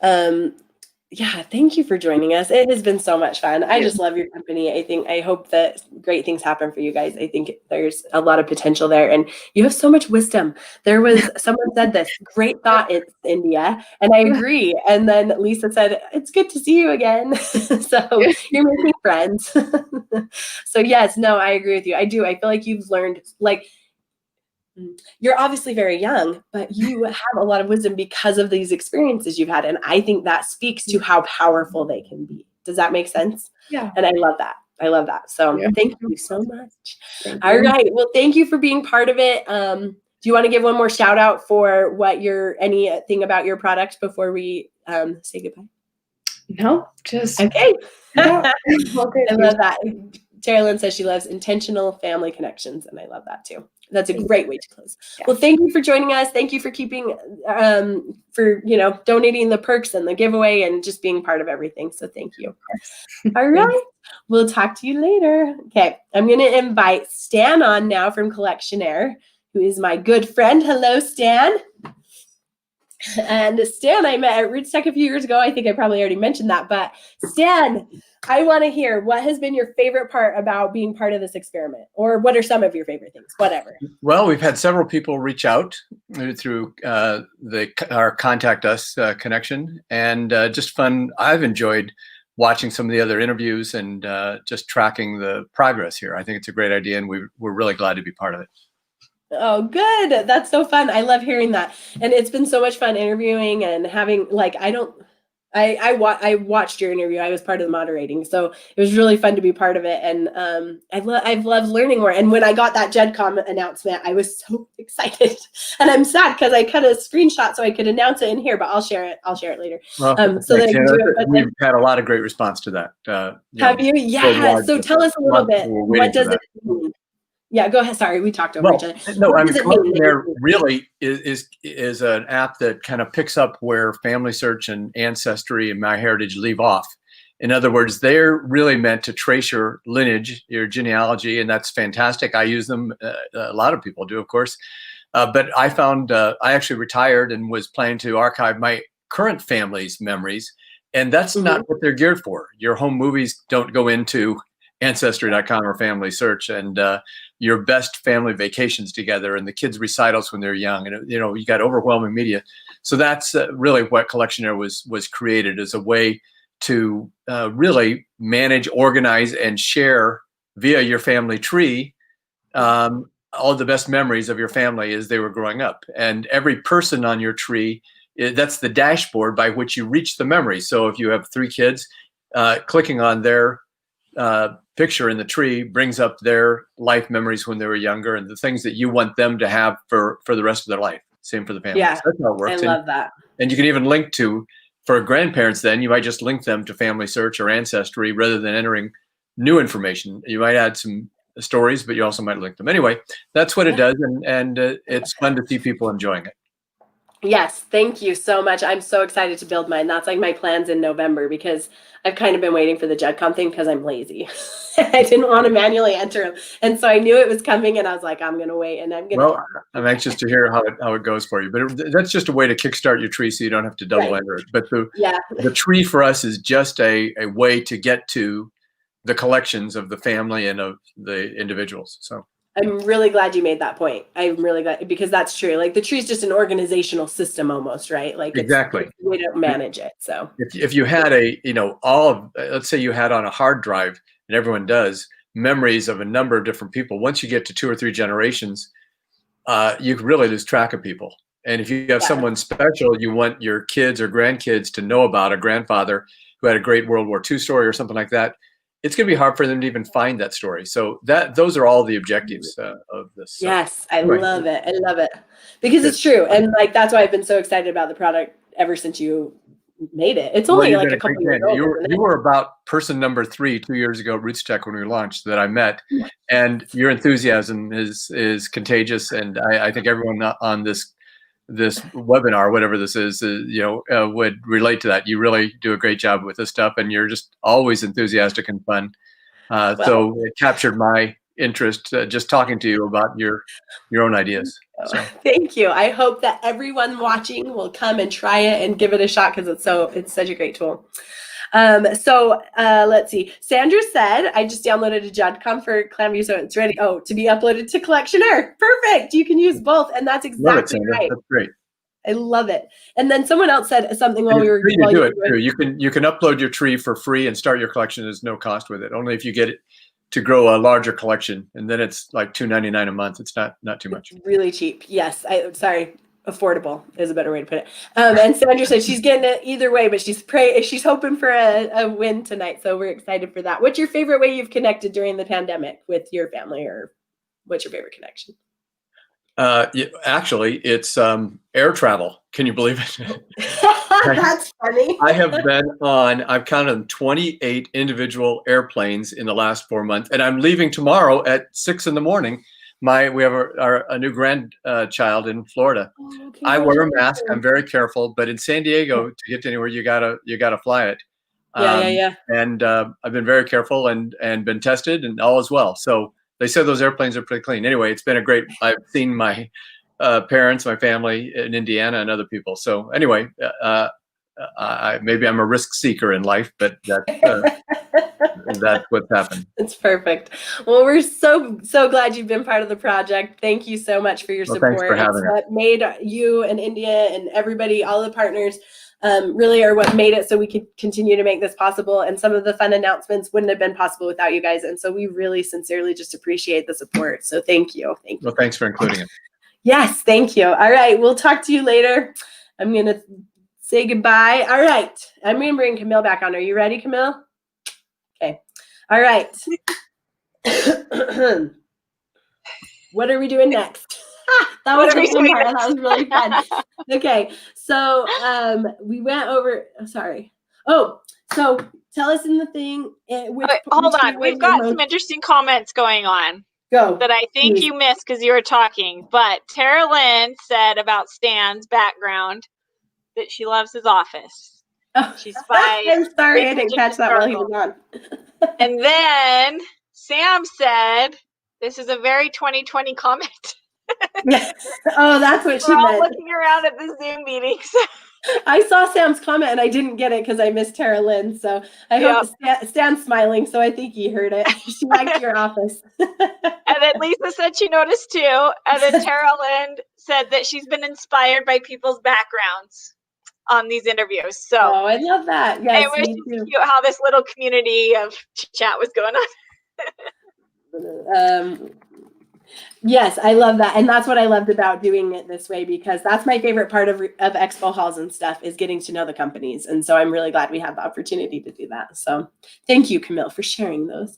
Thank you for joining us. It has been so much fun. I just love your company. I hope that great things happen for you guys. I think there's a lot of potential there, and you have so much wisdom. There was someone said this, great thought, it's India, and I agree. And then Lisa said, it's good to see you again. So you're making friends. So yes, no, I agree with you. I do. I feel like you've learned, like, you're obviously very young, but you have a lot of wisdom because of these experiences you've had. And I think that speaks to how powerful they can be. Does that make sense? Yeah. And I love that. So thank you so much. All right. Well, thank you for being part of it. Do you want to give one more shout out for anything about your product before we say goodbye? No, just. Okay. I love that. Terilyn says she loves intentional family connections, and I love that too. That's a great way to close. Yeah. Well, thank you for joining us. Thank you for keeping, donating the perks and the giveaway and just being part of everything. So thank you. All right. We'll talk to you later. Okay. I'm going to invite Stan on now from Collectionaire, who is my good friend. Hello, Stan. And Stan, I met at Roots Tech a few years ago. I think I probably already mentioned that, but Stan, I want to hear, what has been your favorite part about being part of this experiment? Or what are some of your favorite things? Whatever. Well, we've had several people reach out through our Contact Us connection, and just fun. I've enjoyed watching some of the other interviews and just tracking the progress here. I think it's a great idea, and we're really glad to be part of it. Oh, good. That's so fun. I love hearing that. And it's been so much fun interviewing and having, like, I watched your interview. I was part of the moderating. So it was really fun to be part of it. And I've loved learning more. And when I got that GEDCOM announcement, I was so excited. And I'm sad because I cut a screenshot so I could announce it in here, but I'll share it. I'll share it later. Well, we've had a lot of great response to that. Have you? Yeah. So tell us a little bit. What does it mean? Yeah, go ahead. Sorry, we talked over each other. No, Collectionaire really is an app that kind of picks up where Family Search and Ancestry and MyHeritage leave off. In other words, they're really meant to trace your lineage, your genealogy, and that's fantastic. I use them. A lot of people do, of course. But I found I actually retired and was planning to archive my current family's memories, and that's not what they're geared for. Your home movies don't go into Ancestry.com or Family Search, and your best family vacations together, and the kids' recitals when they're young, and you got overwhelming media. So that's really what Collectionaire was created as a way to really manage, organize, and share via your family tree all the best memories of your family as they were growing up. And every person on your tree, that's the dashboard by which you reach the memory. So if you have 3 kids, clicking on their picture in the tree brings up their life memories when they were younger and the things that you want them to have for the rest of their life. Same for the family. Yeah, so that's how it works. I love that. And you can even link to, for grandparents, then you might just link them to Family Search or Ancestry rather than entering new information. You might add some stories, but you also might link them. Anyway, that's what it does, and it's fun to see people enjoying it. Yes, thank you so much. I'm so excited to build mine. That's like my plans in November, because I've kind of been waiting for the JudCon thing because I'm lazy. I didn't want to manually enter them. And so I knew it was coming, and I was like, I'm going to wait, and I'm going to. Well, I'm anxious to hear how it goes for you. But that's just a way to kickstart your tree so you don't have to double enter it. But the tree for us is just a way to get to the collections of the family and of the individuals. So I'm really glad you made that point. I'm really glad, because that's true. Like the tree is just an organizational system almost, right? Like exactly. We don't manage it. So if you had let's say you had on a hard drive, and everyone does, memories of a number of different people, once you get to 2 or 3 generations, you can really lose track of people. And if you have someone special you want your kids or grandkids to know about, a grandfather who had a great World War II story or something like that, it's going to be hard for them to even find that story. So those are all the objectives of this. So, yes, I love it. I love it, because it's true. And like, that's why I've been so excited about the product ever since you made it. It's only like a couple years old. You were about person number 3 2 years ago at RootsTech when we launched that I met, and your enthusiasm is contagious. And I think everyone on this webinar, whatever this is, would relate to that. You really do a great job with this stuff, and you're just always enthusiastic and fun. So it captured my interest just talking to you about your own ideas. So. Thank you. I hope that everyone watching will come and try it and give it a shot, because it's such a great tool. Let's see. Sandra said, I just downloaded a JudCon for ClamView, so it's ready. Oh, to be uploaded to Collectionaire. Perfect. You can use both. And that's exactly right. That's great. I love it. And then someone else said something while we were You can upload your tree for free and start your collection. There's no cost with it. Only if you get it to grow a larger collection, and then it's like $2.99 a month. It's not too much. It's really cheap. Yes. Affordable is a better way to put it. And Sandra said she's getting it either way, but she's hoping for a win tonight. So we're excited for that. What's your favorite way you've connected during the pandemic with your family, or what's your favorite connection? Actually, it's air travel. Can you believe it? That's funny. I've counted 28 individual airplanes in the last 4 months, and I'm leaving tomorrow at 6 in the morning. We have a new grandchild in Florida. Okay, I wear a mask. I'm very careful, but in San Diego, to get to anywhere, you gotta fly it. Yeah. And I've been very careful and been tested, and all is well. So they said those airplanes are pretty clean. Anyway, it's been a great. I've seen my parents, my family in Indiana, and other people. So anyway, maybe I'm a risk seeker in life, but that's what's happened. It's perfect. Well, we're so glad you've been part of the project. Thank you so much for your support. Thanks for having us. What made you and India and everybody, all the partners, really are what made it so we could continue to make this possible. And some of the fun announcements wouldn't have been possible without you guys. And so we really sincerely just appreciate the support. So thank you. Thank you. Well, thanks for including it. Yes, thank you. All right, we'll talk to you later. I'm going to say goodbye. All right, I'm going to bring Camille back on. Are you ready, Camille? Okay. All right. What are we doing next? That was really fun. Okay, so we went over. Sorry. Oh, so tell us in the thing. Hold on. We've got some interesting comments going on. Go. That I think you missed because you were talking. But Tara Lynn said about Stan's background that she loves his office. Oh, She's by I'm sorry, I Research didn't catch that while he was on. And then Sam said, this is a very 2020 comment. Oh, that's what she We're all meant. looking around at the Zoom meetings. I saw Sam's comment and I didn't get it because I missed Tara Lynn. So I hope Stan's smiling. So I think he heard it. She liked your office. And then Lisa said she noticed too. And then Tara Lynn said that she's been inspired by people's backgrounds on these interviews. So I love that. Yes, it was me just too. cute how this little community of chat was going on. Yes, I love that. And that's what I loved about doing it this way, because that's my favorite part of expo halls and stuff, is getting to know the companies. And so I'm really glad we had the opportunity to do that. So thank you, Camille, for sharing those.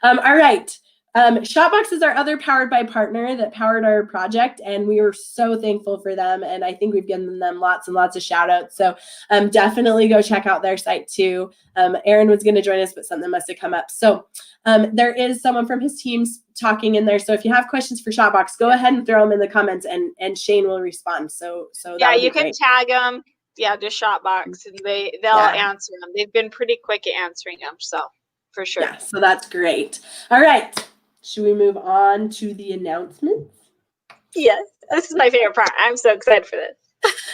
All right. Shopbox is our other Powered by partner that powered our project, and we were so thankful for them. And I think we've given them lots and lots of shout outs. So definitely go check out their site too. Aaron was going to join us, but something must have come up. So there is someone from his team talking in there. So if you have questions for Shopbox, go ahead and throw them in the comments, and Shane will respond. So yeah, you can tag them. Yeah, just Shopbox, and they'll answer them. They've been pretty quick at answering them. So for sure. Yeah, so that's great. All right. Should we move on to the announcements? Yes, this is my favorite part. I'm so excited for this.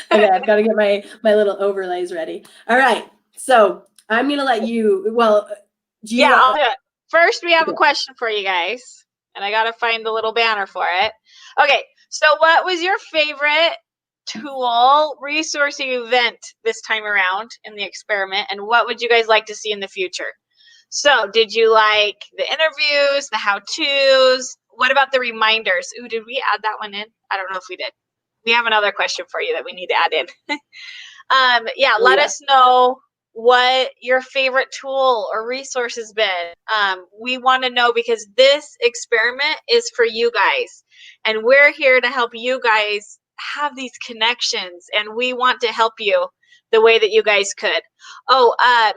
Okay, I've got to get my little overlays ready. All right, so I'm gonna let you. Well, I'll do it. First, we have a question for you guys, and I gotta find the little banner for it. Okay, so what was your favorite tool, resource, event this time around in the experiment, and what would you guys like to see in the future? So did you like the interviews, the how-tos? What about the reminders? Ooh, did we add that one in? I don't know if we did. We have another question for you that we need to add in. Let us know what your favorite tool or resource has been. We want to know, because this experiment is for you guys, and we're here to help you guys have these connections, and we want to help you the way that you guys could.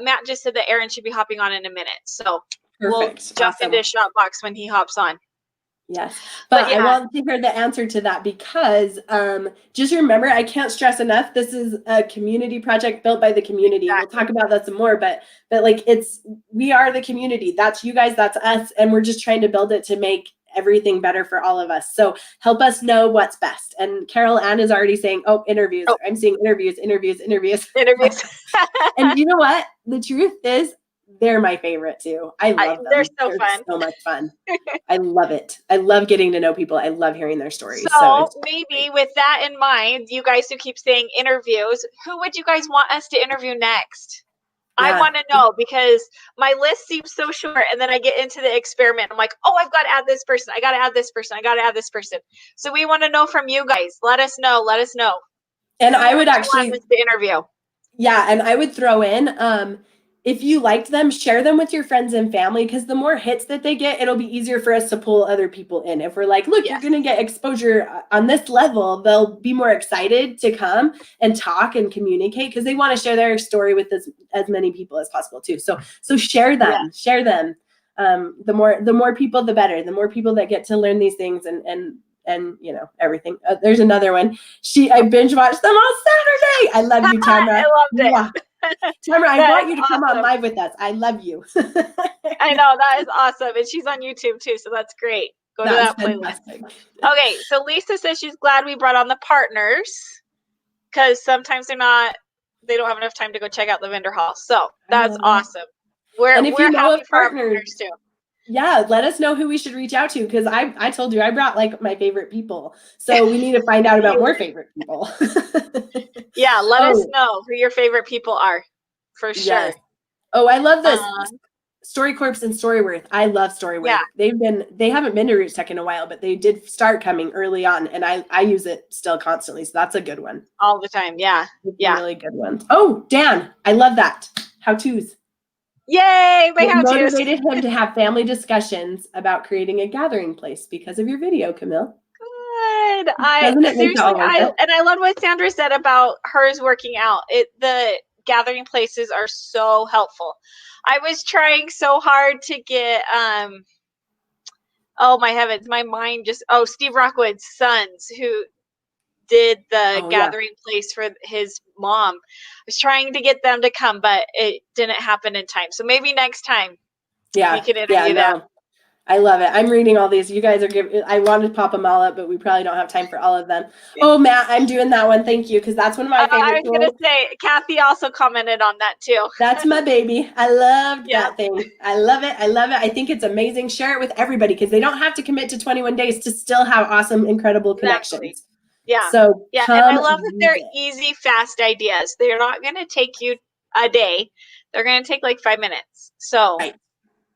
Matt just said that Aaron should be hopping on in a minute. So we'll jump into Shopbox when he hops on. Yes, but I want to hear the answer to that, because just remember, I can't stress enough, this is a community project built by the community. Exactly. We'll talk about that some more, but like, we are the community. That's you guys, that's us, and we're just trying to build it to make everything better for all of us. So help us know what's best. And Carol Ann is already saying, interviews. I'm seeing interviews. And you know what? The truth is, they're my favorite too. I love them. They're so fun. So much fun. I love it. I love getting to know people. I love hearing their stories. So maybe with that in mind, you guys who keep saying interviews, who would you guys want us to interview next? Yeah. I want to know, because my list seems so short, and then I get into the experiment. I'm like, I've got to add this person. I got to add this person. I got to add this person. So we want to know from you guys. Let us know. And I would actually want us to interview. Yeah, and I would throw in, if you liked them, share them with your friends and family, because the more hits that they get, it'll be easier for us to pull other people in. If we're like, look, you're going to get exposure on this level, they'll be more excited to come and talk and communicate, because they want to share their story with as many people as possible too. So share them, share them. The more people, the better. The more people that get to learn these things and everything. There's another one. I binge watched them all Saturday. I love you, Tamara. I loved it. Yeah. Tamara, I want you to come on live with us. I love you. I know, that is awesome. And she's on YouTube too, so that's great. Go to that playlist. Okay, so Lisa says she's glad we brought on the partners, because sometimes they don't have enough time to go check out the vendor hall. So that's awesome. We're happy for our partners too. Yeah, let us know who we should reach out to, because I told you I brought like my favorite people. So we need to find out about more favorite people. Yeah, let us know who your favorite people are, for sure. Yes. I love this. StoryCorps and Storyworth. I love Storyworth. Yeah. They haven't been to Roots Tech in a while, but they did start coming early on, and I use it still constantly. So that's a good one. All the time. Yeah. Yeah. Really good ones. Oh, Dan, I love that. How-tos. Yay! It motivated him to have family discussions about creating a gathering place because of your video, Camille. Good. I love what Sandra said about hers working out. The gathering places are so helpful. I was trying so hard to get oh my heavens, my mind just Steve Rockwood's sons, who did the Oh, yeah. gathering place for his mom. I was trying to get them to come, but it didn't happen in time. So maybe next time Yeah. we could interview them. I love it. I'm reading all these. You guys are giving, I wanted to pop them all up, but we probably don't have time for all of them. Oh, Matt, I'm doing that one. Thank you. Because that's one of my favorite I was going to say, Kathy also commented on that too. That's my baby. I loved Yeah. that thing. I love it. I love it. I think it's amazing. Share it with everybody because they don't have to commit to 21 days to still have awesome, incredible connections. Exactly. Yeah. So Yeah, and I love that they're easy, fast ideas. They're not going to take you a day. They're going to take like 5 minutes. So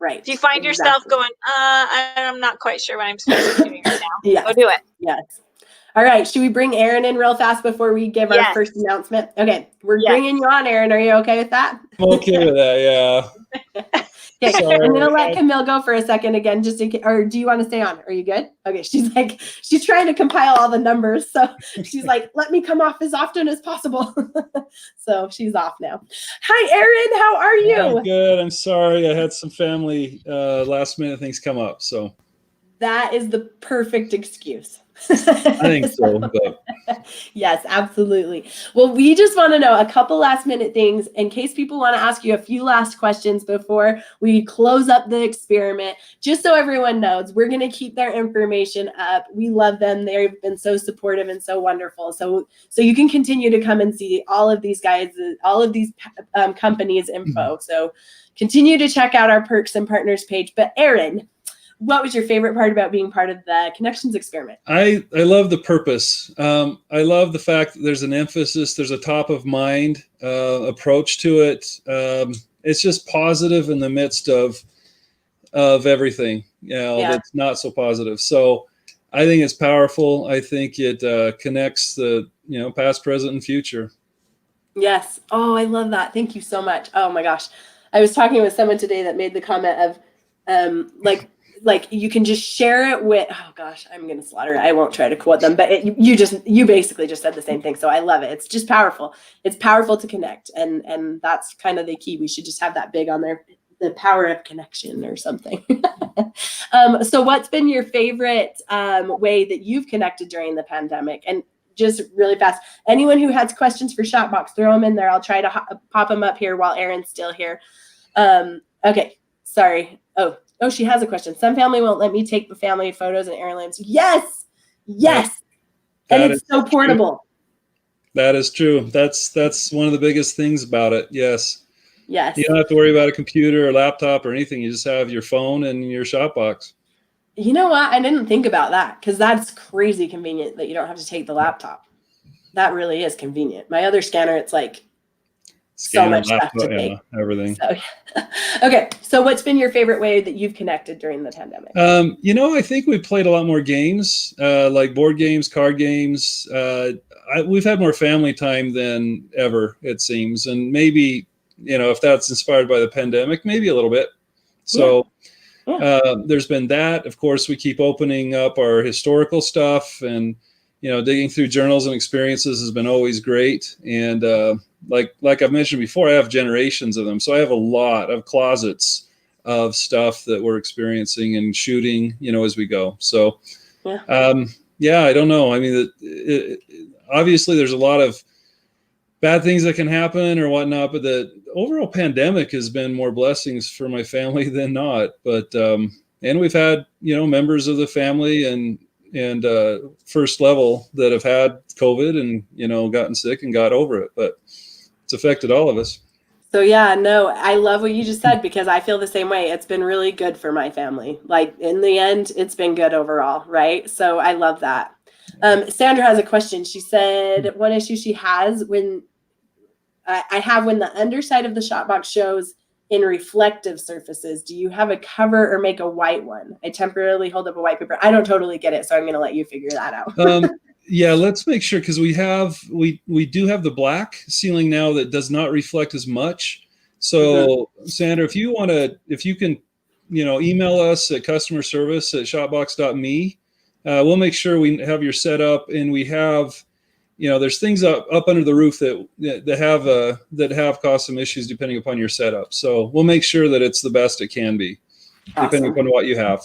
right. if you find yourself going, I'm not quite sure what I'm supposed to be doing right now, yes. go do it. Yes. All right. Should we bring Aaron in real fast before we give our first announcement? Okay. We're bringing you on, Aaron. Are you okay with that? I'm okay with that, yeah. Okay. Sorry. I'm going to let Camille go for a second again, just in case, or do you want to stay on? Are you good? Okay. She's trying to compile all the numbers. So she's like, let me come off as often as possible. So she's off now. Hi, Aaron. How are you? I'm good. I'm sorry. I had some family last minute things come up. So that is the perfect excuse. I think so. But. Yes, absolutely. Well, we just want to know a couple last minute things in case people want to ask you a few last questions before we close up the experiment. Just so everyone knows, we're going to keep their information up. We love them. They've been so supportive and so wonderful. So you can continue to come and see all of these guys, all of these companies' info. So continue to check out our perks and partners page. But Aaron, what was your favorite part about being part of the Connections experiment? I love the purpose. I love the fact that there's an emphasis, there's a top of mind approach to it. It's just positive in the midst of everything, that's not so positive. So I think it's powerful. I think it connects the, past, present, and future. Yes. Oh, I love that. Thank you so much. Oh my gosh. I was talking with someone today that made the comment of like you can just share it with, oh gosh, I'm going to slaughter it. I won't try to quote them, but you basically just said the same thing. So I love it. It's just powerful. It's powerful to connect. And that's kind of the key. We should just have that big on there, the power of connection or something. So what's been your favorite way that you've connected during the pandemic? And just really fast, anyone who has questions for Shopbox, throw them in there. I'll try to pop them up here while Aaron's still here. Okay. Sorry. Oh, she has a question. Some family won't let me take the family photos and heirlooms. Yes. And it's so portable. That is true. That's one of the biggest things about it. Yes. You don't have to worry about a computer or laptop or anything. You just have your phone and your Shopbox. You know what? I didn't think about that because that's crazy convenient that you don't have to take the laptop. That really is convenient. My other scanner, it's like so much stuff to take. Everything. So, okay. So what's been your favorite way that you've connected during the pandemic? I think we played a lot more games, like board games, card games. We've had more family time than ever, it seems. And maybe, if that's inspired by the pandemic, maybe a little bit. So there's been that. Of course, we keep opening up our historical stuff and, digging through journals and experiences has been always great. And like I've mentioned before, I have generations of them. So I have a lot of closets of stuff that we're experiencing and shooting, as we go. So, I don't know. I mean, obviously there's a lot of bad things that can happen or whatnot, but the overall pandemic has been more blessings for my family than not. But, and we've had, members of the family and first level that have had COVID and, gotten sick and got over it, but it's affected all of us. So I love what you just said because I feel the same way. It's been really good for my family. Like in the end, it's been good overall. Right. So I love that. Sandra has a question. She said one issue she has when when the underside of the Shopbox shows in reflective surfaces, do you have a cover or make a white one? I temporarily hold up a white paper. I don't totally get it. So I'm going to let you figure that out. Let's make sure. Cause we do have the black ceiling now that does not reflect as much. So Sandra, if you can, email us at customer service at shopbox.me. We'll make sure we have your setup and we have, there's things up under the roof that have caused some issues depending upon your setup. So we'll make sure that it's the best it can be, depending upon what you have.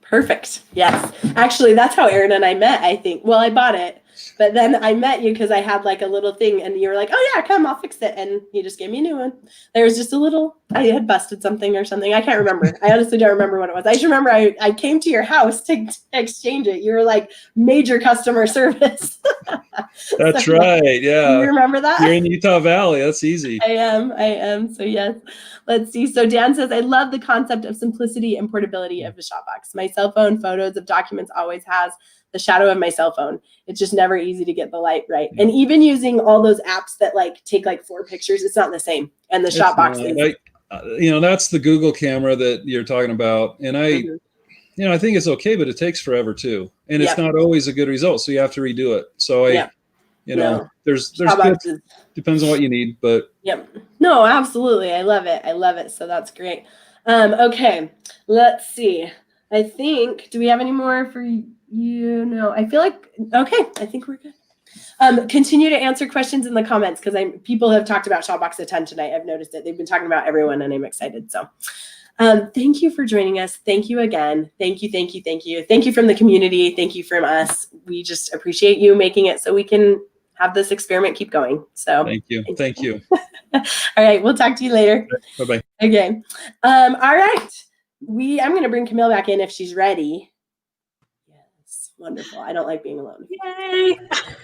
Perfect. Yes. Actually, that's how Aaron and I met, I think. Well, I bought it. But then I met you because I had like a little thing and you were like, oh yeah, come, I'll fix it. And you just gave me a new one. There was just a little, I had busted something or something. I can't remember. I honestly don't remember what it was. I just remember I came to your house to exchange it. You were like major customer service. That's So, right. Yeah. you remember that? You're in Utah Valley. That's easy. I am. So yes, let's see. So Dan says, I love the concept of simplicity and portability of the Shopbox. My cell phone photos of documents always has the shadow of my cell phone. It's just never easy to get the light right. And even using all those apps that like take like 4 pictures, it's not the same. And the Shopbox is. That's the Google camera that you're talking about. And I think it's okay, but it takes forever too. And it's not always a good result. So you have to redo it. So there's depends on what you need, but no, absolutely. I love it. So that's great. Okay, let's see. I think, do we have any more for you? No, I feel like, okay, I think we're good. Continue to answer questions in the comments because people have talked about Shopbox a ton tonight. I've noticed it. They've been talking about everyone and I'm excited. So thank you for joining us. Thank you again. Thank you. Thank you from the community. Thank you from us. We just appreciate you making it so we can have this experiment keep going. So thank you. All right. We'll talk to you later. Bye-bye. Okay. All right. I'm going to bring Camille back in if she's ready. Wonderful. I don't like being alone. Yay!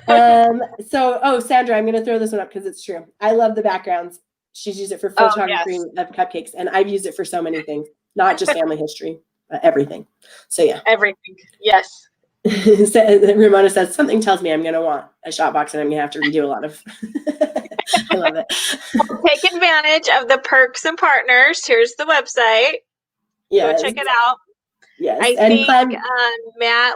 Sandra, I'm going to throw this one up because it's true. I love the backgrounds. She's used it for photography of cupcakes, and I've used it for so many things, not just family history, but everything. So yeah. Everything. Yes. Ramona says, something tells me I'm going to want a Shopbox and I'm going to have to redo a lot of. I love it. Take advantage of the perks and partners. Here's the website. Go check it out. Yes. I think Matt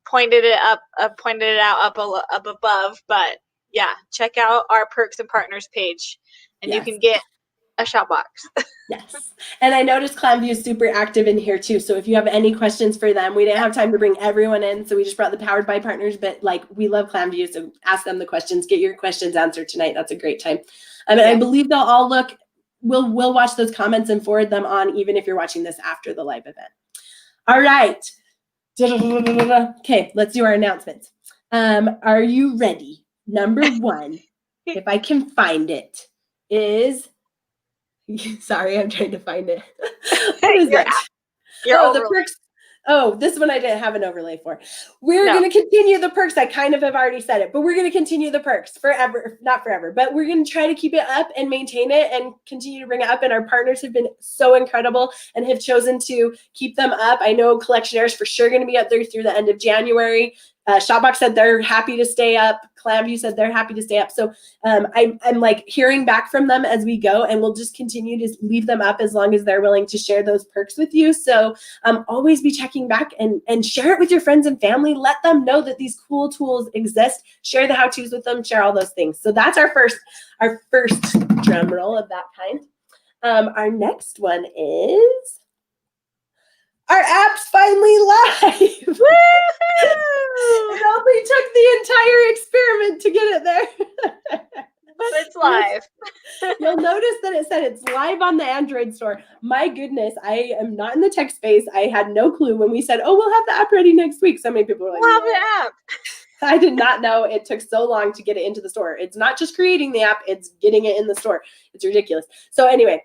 pointed it out up above, but yeah, check out our perks and partners page and you can get a Shopbox. Yes. And I noticed ClamView is super active in here too. So if you have any questions for them, we didn't have time to bring everyone in. So we just brought the Powered by Partners, but like we love ClamView. So ask them the questions, get your questions answered tonight. That's a great time. I believe they'll all we'll watch those comments and forward them on, even if you're watching this after the live event. All right. Okay, let's do our announcements. Are you ready? Number 1, if I can find it, is sorry, I'm trying to find it. What is it? The perks. Oh, this one I didn't have an overlay for. We're going to continue the perks. I kind of have already said it, but we're going to continue the perks forever, not forever, but we're going to try to keep it up and maintain it and continue to bring it up. And our partners have been so incredible and have chosen to keep them up. I know Collectionaire for sure going to be up there through the end of January. Shopbox said they're happy to stay up. ClamView said they're happy to stay up. So I'm like hearing back from them as we go, and we'll just continue to leave them up as long as they're willing to share those perks with you. So always be checking back and share it with your friends and family. Let them know that these cool tools exist. Share the how-tos with them. Share all those things. So that's our first drum roll of that kind. Our next one is our app's finally live. Woo! It only took the entire experiment to get it there. But it's live. You'll notice that it said it's live on the Android store. My goodness, I am not in the tech space. I had no clue when we said, we'll have the app ready next week. So many people were like, we'll have the app. I did not know it took so long to get it into the store. It's not just creating the app, it's getting it in the store. It's ridiculous. So anyway,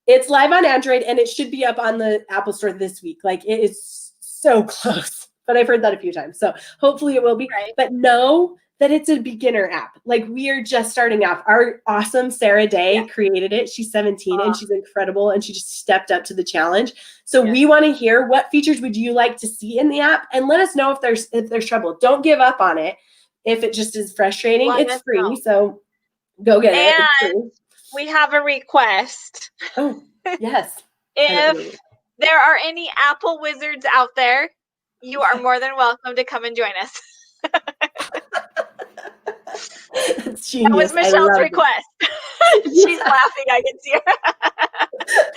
it's live on Android and it should be up on the Apple Store this week. Like it is so close, but I've heard that a few times. So hopefully it will be, but know that it's a beginner app. Like we are just starting off. Our awesome Sarah Day created it. She's 17 and she's incredible. And she just stepped up to the challenge. So we want to hear what features would you like to see in the app and let us know if there's trouble. Don't give up on it. If it just is frustrating, it's free. So go get it. It's free. We have a request. Oh, yes. If there are any Apple wizards out there, you are more than welcome to come and join us. That's genius. That was Michelle's request. She's laughing. I can see her.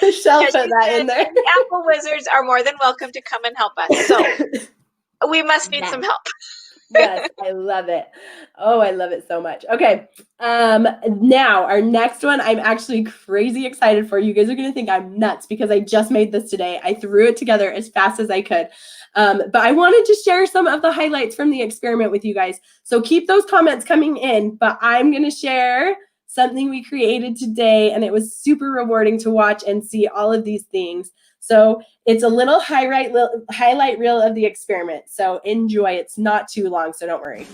Michelle put that in there. The Apple wizards are more than welcome to come and help us. So we must need some help. Yes, I love it. Oh, I love it so much. Okay. Now our next one, I'm actually crazy excited for. You guys are going to think I'm nuts because I just made this today. I threw it together as fast as I could. But I wanted to share some of the highlights from the experiment with you guys. So keep those comments coming in, but I'm going to share something we created today, and it was super rewarding to watch and see all of these things. So it's a little highlight reel of the experiment. So enjoy. It's not too long, so don't worry.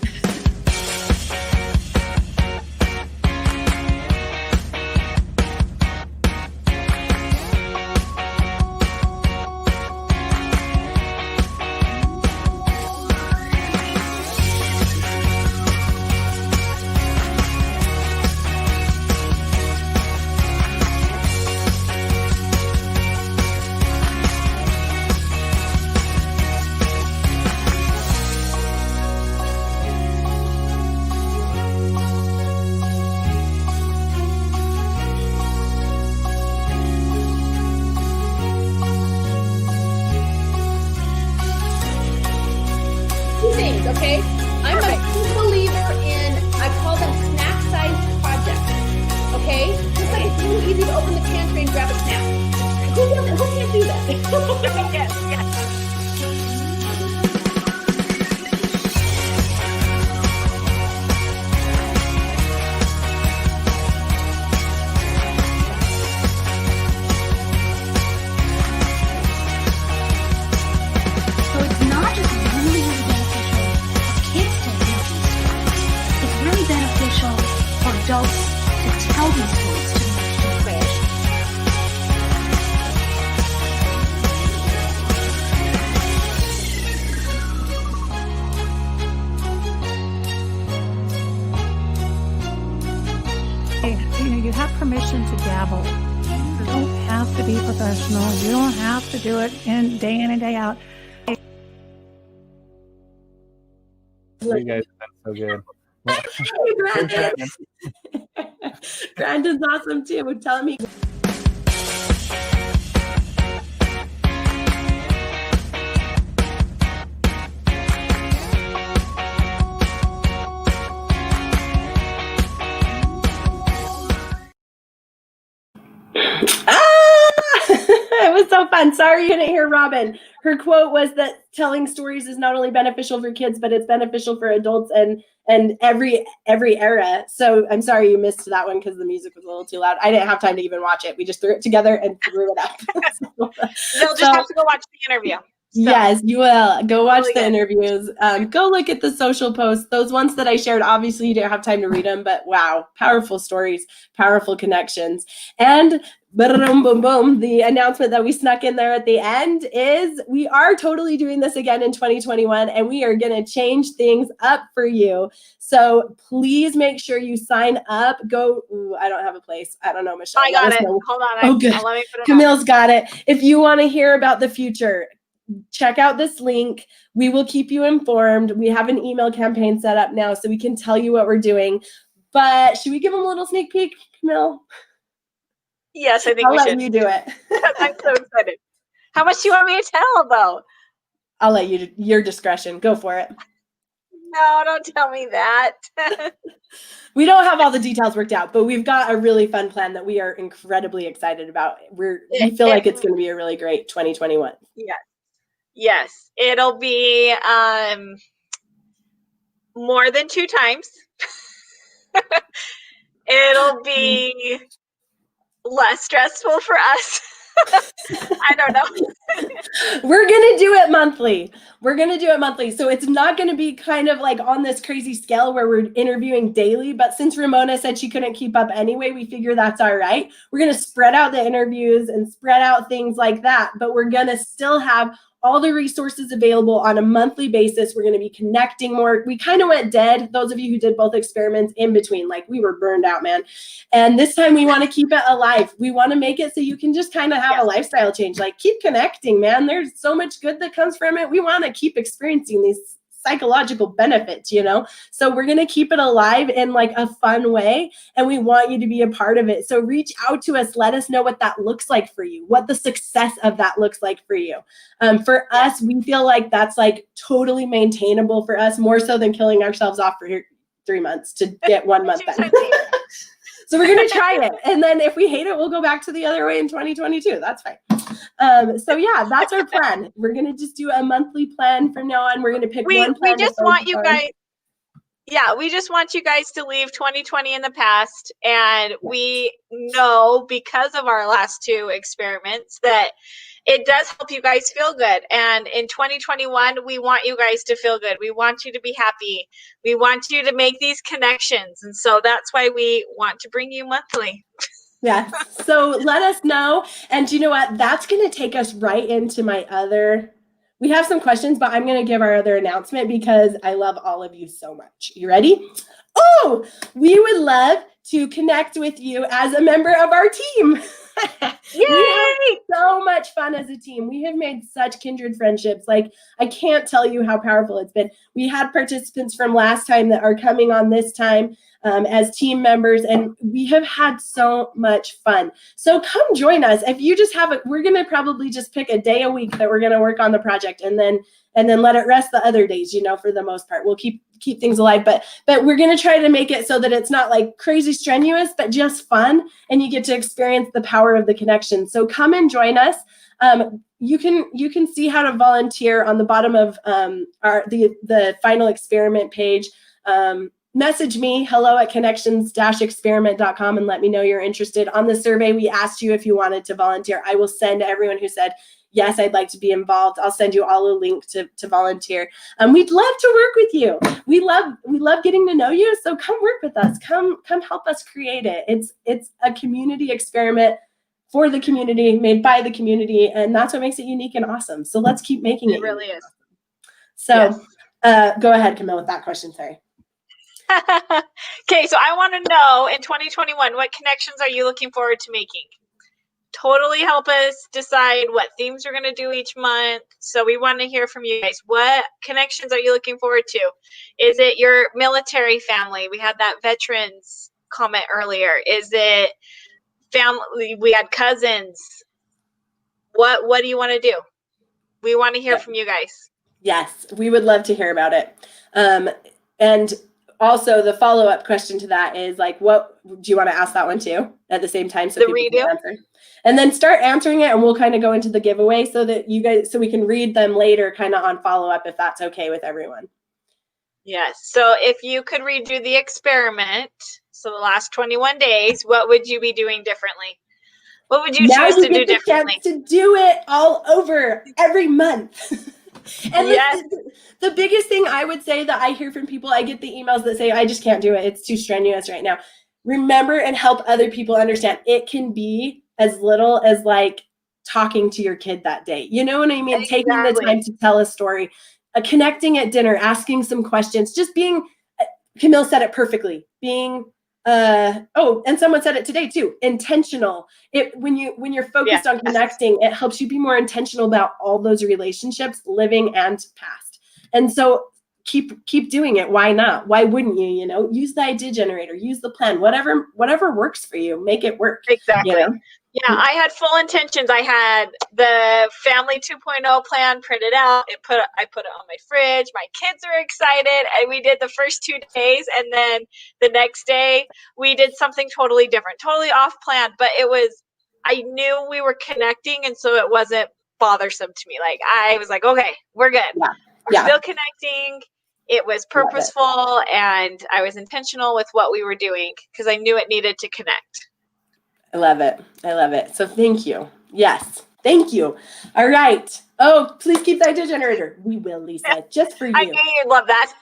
Okay, I'm a big believer in, I call them snack-sized projects. Okay, just like it's really easy to open the pantry and grab a snack. Who can't do that? Yes. So it's not just really, really beneficial for kids to hear these stories. It's really beneficial for adults to tell these stories to the kids. You know, you have permission to dabble. You don't have to be professional. You don't have to do it day in and day out. You guys have been so good. Hey, Brandon. Brandon's awesome too. Tell me. It was so fun. Sorry you didn't hear Robin. Her quote was that telling stories is not only beneficial for kids, but it's beneficial for adults and every era. So I'm sorry you missed that one because the music was a little too loud. I didn't have time to even watch it. We just threw it together and threw it up. You'll just have to go watch the interview. So. Yes, you will. Go watch Really the good. interviews. Go look at the social posts. Those ones that I shared, obviously you didn't have time to read them, but wow, powerful stories, powerful connections. And boom, boom, boom. The announcement that we snuck in there at the end is we are totally doing this again in 2021, and we are going to change things up for you. So please make sure you sign up. Go. Ooh, I don't have a place. I don't know, Michelle. I got it. Know. Hold on. Oh, good. Let me put it Camille's got it. If you want to hear about the future, check out this link. We will keep you informed. We have an email campaign set up now so we can tell you what we're doing. But should we give them a little sneak peek, Camille? Yes, I think we should. I'll let you do it. I'm so excited. How much do you want me to tell, though? I'll let you, your discretion. Go for it. No, don't tell me that. We don't have all the details worked out, but we've got a really fun plan that we are incredibly excited about. We feel like it's going to be a really great 2021. Yes. Yes. It'll be more than 2 times. It'll be less stressful for us. I don't know. We're going to do it monthly. So it's not going to be kind of like on this crazy scale where we're interviewing daily. But since Ramona said she couldn't keep up anyway, we figure that's all right. We're going to spread out the interviews and spread out things like that. But we're going to still have all the resources available on a monthly basis. We're going to be connecting more. We kind of went dead, those of you who did both experiments in between, like we were burned out, man. And this time we want to keep it alive. We want to make it so you can just kind of have a lifestyle change, like keep connecting, man. There's so much good that comes from it. We want to keep experiencing these psychological benefits, you know? So we're going to keep it alive in like a fun way. And we want you to be a part of it. So reach out to us. Let us know what that looks like for you, what the success of that looks like for you. For us, we feel like that's like totally maintainable for us, more so than killing ourselves off for 3 months to get 1 month done. So we're going to try it. And then if we hate it, we'll go back to the other way in 2022. That's fine. So yeah, that's our plan. We're going to just do a monthly plan from now on. We're going to pick one plan. We just want you guys. Yeah, we just want you guys to leave 2020 in the past. And we know because of our last 2 experiments that it does help you guys feel good. And in 2021, we want you guys to feel good. We want you to be happy. We want you to make these connections. And so that's why we want to bring you monthly. Yeah. So let us know. And you know what? That's going to take us right into my other. We have some questions, but I'm going to give our other announcement because I love all of you so much. You ready? Oh, we would love to connect with you as a member of our team. Yay! We have so much fun as a team. We have made such kindred friendships. Like, I can't tell you how powerful it's been. We had participants from last time that are coming on this time as team members, and we have had so much fun. So come join us. If you just have it, we're going to probably just pick a day a week that we're going to work on the project, and then let it rest the other days, you know, for the most part. We'll keep things alive, but we're going to try to make it so that it's not like crazy strenuous, but just fun, and you get to experience the power of the connection. So come and join us. You can see how to volunteer on the bottom of the final experiment page. Message me, hello@connections-experiment.com, and let me know you're interested. On the survey, we asked you if you wanted to volunteer. I will send everyone who said, yes, I'd like to be involved. I'll send you all a link to volunteer. We'd love to work with you. We love getting to know you. So come work with us. Come help us create it. It's a community experiment for the community, made by the community, and that's what makes it unique and awesome. So let's keep making it. It really is. So go ahead, Camille, with that question. Sorry. Okay, so I want to know in 2021, what connections are you looking forward to making? Totally help us decide what themes we're going to do each month. So we want to hear from you guys. What connections are you looking forward to? Is it your military family? We had that veterans comment earlier. Is it family? We had cousins. What do you want to do? We want to hear from you guys. Yes, we would love to hear about it. And also, the follow-up question to that is like, what do you want to ask that one too at the same time? So the people redo? can answer. And then start answering it, and we'll kind of go into the giveaway so that we can read them later, kind of on follow-up, if that's okay with everyone. Yes. So if you could redo the experiment, so the last 21 days, what would you be doing differently? What would you choose to do differently? To do it all over every month. And yes. The biggest thing I would say that I hear from people, I get the emails that say, I just can't do it. It's too strenuous right now. Remember and help other people understand it can be as little as like talking to your kid that day. You know what I mean? Exactly. Taking the time to tell a story, connecting at dinner, asking some questions, just being, Camille said it perfectly, being, and someone said it today too, intentional. When you're focused on connecting, it helps you be more intentional about all those relationships, living and past. And so keep doing it. Why not? Why wouldn't you? You know, use the idea generator, use the plan, whatever works for you, make it work. Exactly. You know? Yeah, I had full intentions. I had the Family 2.0 plan printed out. I put it on my fridge. My kids are excited, and we did the first 2 days, and then the next day we did something totally different, totally off plan. But I knew we were connecting, and so it wasn't bothersome to me. Like I was like, okay, we're good. Yeah. We're still connecting. It was purposeful, and I was intentional with what we were doing because I knew it needed to connect. I love it. So thank you. Yes. Thank you. All right. Oh, please keep the idea generator. We will, Lisa, just for you. I knew you'd love that.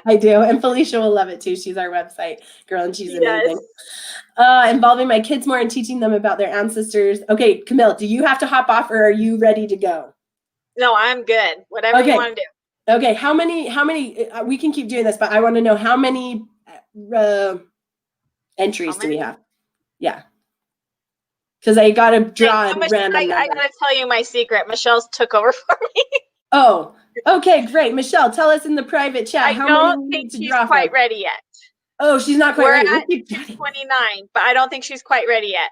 I do. And Felicia will love it too. She's our website girl, and she's amazing. Involving my kids more and teaching them about their ancestors. Okay, Camille, do you have to hop off, or are you ready to go? No, I'm good. Whatever you want to do. Okay. How many, we can keep doing this, but I want to know how many entries do we have? Yeah. Because I got to draw a random number. I got to tell you my secret. Michelle's took over for me. Oh, Okay, great. Michelle, tell us in the private chat I how don't many we need think to she's draw quite from. ready yet. Oh, she's not quite We're ready. at We'll keep chatting. 29, but I don't think she's quite ready yet.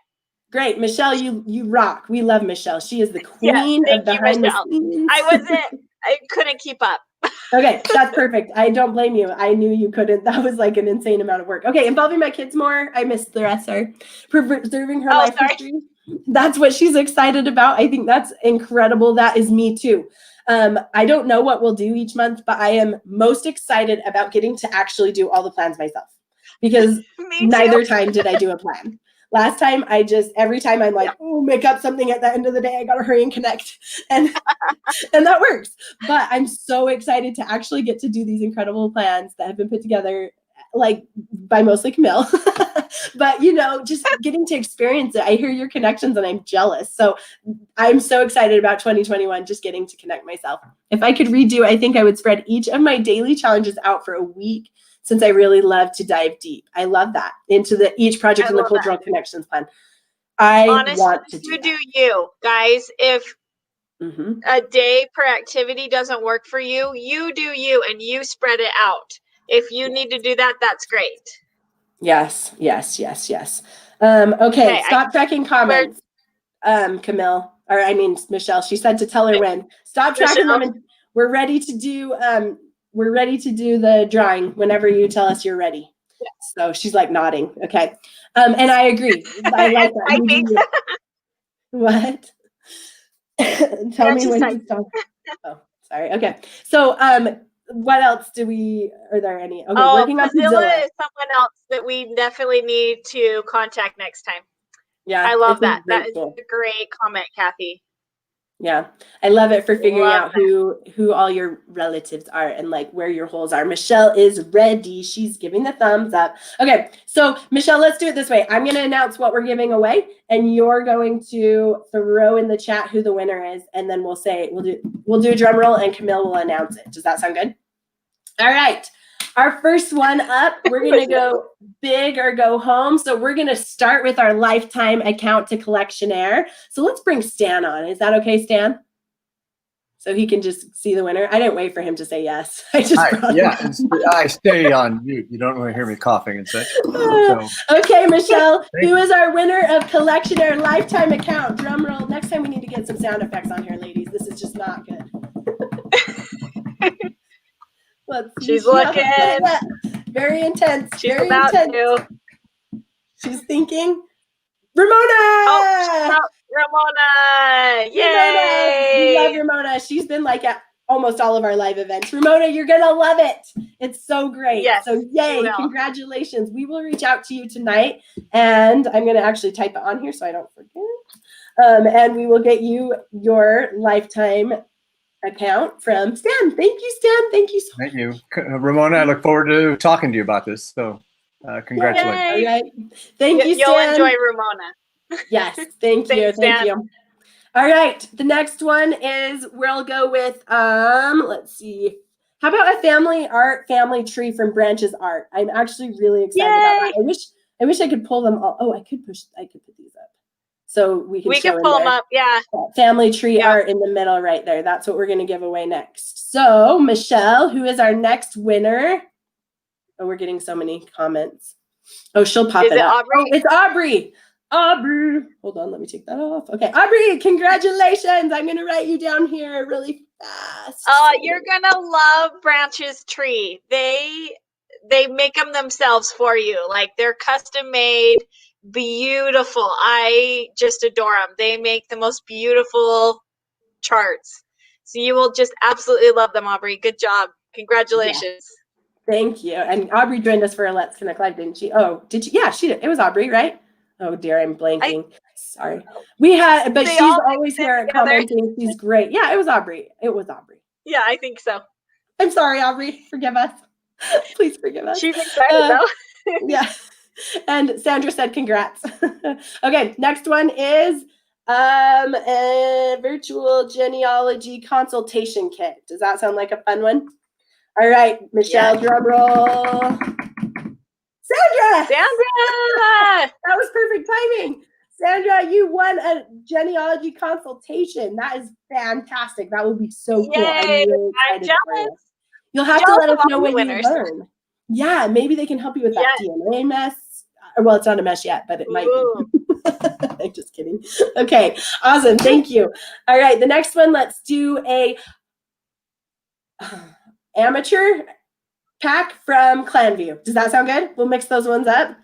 Great, Michelle, you rock. We love Michelle. She is the Yeah, queen of thank you, behind the Michelle. scenes. I couldn't keep up. Okay, that's perfect. I don't blame you. I knew you couldn't. That was like an insane amount of work. Okay, involving my kids more. I missed the rest. Sorry. Preserving her life history. That's what she's excited about. I think that's incredible. That is me too. I don't know what we'll do each month, but I am most excited about getting to actually do all the plans myself because neither time did I do a plan. Last time every time I'm like, oh, make up something at the end of the day. I got to hurry and connect. And that works. But I'm so excited to actually get to do these incredible plans that have been put together like by mostly Camille. But, just getting to experience it. I hear your connections and I'm jealous. So I'm so excited about 2021, just getting to connect myself. If I could redo, I think I would spread each of my daily challenges out for a week since I really love to dive deep. I love that into each project in the cultural connections plan. Honestly, want to do you guys. If a day per activity doesn't work for you, you do you and you spread it out. If you need to do that, that's great. Yes. Okay, stop tracking comments. Camille, or I mean Michelle. She said to tell her when. Stop tracking them, and we're ready to do. We're ready to do the drawing whenever you tell us you're ready. Yeah. So she's like nodding. Okay, and I agree. I like that. What? Tell me when to stop. Oh, sorry. Okay, so what else are there any? Okay, working on Pazilla is someone else that we definitely need to contact next time. Yeah, I love that. That is a great comment, Kathy. Yeah, I love it for figuring out who all your relatives are and like where your holes are. Michelle is ready. She's giving the thumbs up. Okay, so Michelle, let's do it this way. I'm going to announce what we're giving away, and you're going to throw in the chat who the winner is, and then we'll do a drum roll, and Camille will announce it. Does that sound good? All right. Our first one up, we're going to go big or go home. So we're going to start with our lifetime account to Collectionaire. So let's bring Stan on. Is that okay, Stan? So he can just see the winner. I didn't wait for him to say yes. I stay on mute. You don't want to hear me coughing and such. Okay, Michelle, who is our winner of Collectionaire lifetime account? Drum roll. Next time we need to get some sound effects on here, ladies. This is just not good. She's looking very intense. She's very about intense. to. She's thinking. Ramona! Ramona! Yay! Ramona. We love Ramona. She's been like at almost all of our live events. Ramona, you're gonna love it. It's so great. Yes, so yay! Congratulations. We will reach out to you tonight, and I'm gonna actually type it on here so I don't forget. And we will get you your lifetime account from Stan. Thank you, Stan. Thank you so much. Thank you. Ramona, I look forward to talking to you about this. So congratulations. All right. Thank you, Stan. You'll enjoy Ramona. Yes. Thank you. Thank you. All right. The next one is we'll go with let's see. How about a family tree from Branches Art? I'm actually really excited about that. I wish I could pull them all. Oh, I could put these up. So we can pull them up, yeah. Family tree art in the middle right there. That's what we're going to give away next. So, Michelle, who is our next winner? Oh, we're getting so many comments. Oh, she'll pop it up. Aubrey? Oh, it's Aubrey. Aubrey. Hold on, let me take that off. Okay, Aubrey, congratulations. I'm going to write you down here really fast. You're going to love Branches Tree. They make them themselves for you. Like, they're custom made. Beautiful. I just adore them. They make the most beautiful charts. So you will just absolutely love them, Aubrey. Good job. Congratulations. Yeah. Thank you. And Aubrey joined us for a Let's Connect Live, didn't she? Oh, did she? Yeah, she did. It was Aubrey, right? Oh dear, I'm blanking. Sorry. But she's always here commenting. She's great. Yeah, it was Aubrey. Yeah, I think so. I'm sorry, Aubrey. Forgive us. Please forgive us. She's excited though. Yeah. And Sandra said congrats. Okay, next one is a virtual genealogy consultation kit. Does that sound like a fun one? All right, Michelle, drum roll. Sandra! Sandra! That was perfect timing. Sandra, you won a genealogy consultation. That is fantastic. That will be so cool. Yay. Really I'm excited for you. jealous. You'll have to Jealous let of us all know the when you winners. learn. Yeah, maybe they can help you with that DNA mess. Well, it's not a mess yet, but it might be. I'm just kidding. Okay, awesome. Thank you. All right, the next one, let's do a amateur pack from Clanview. Does that sound good? We'll mix those ones up.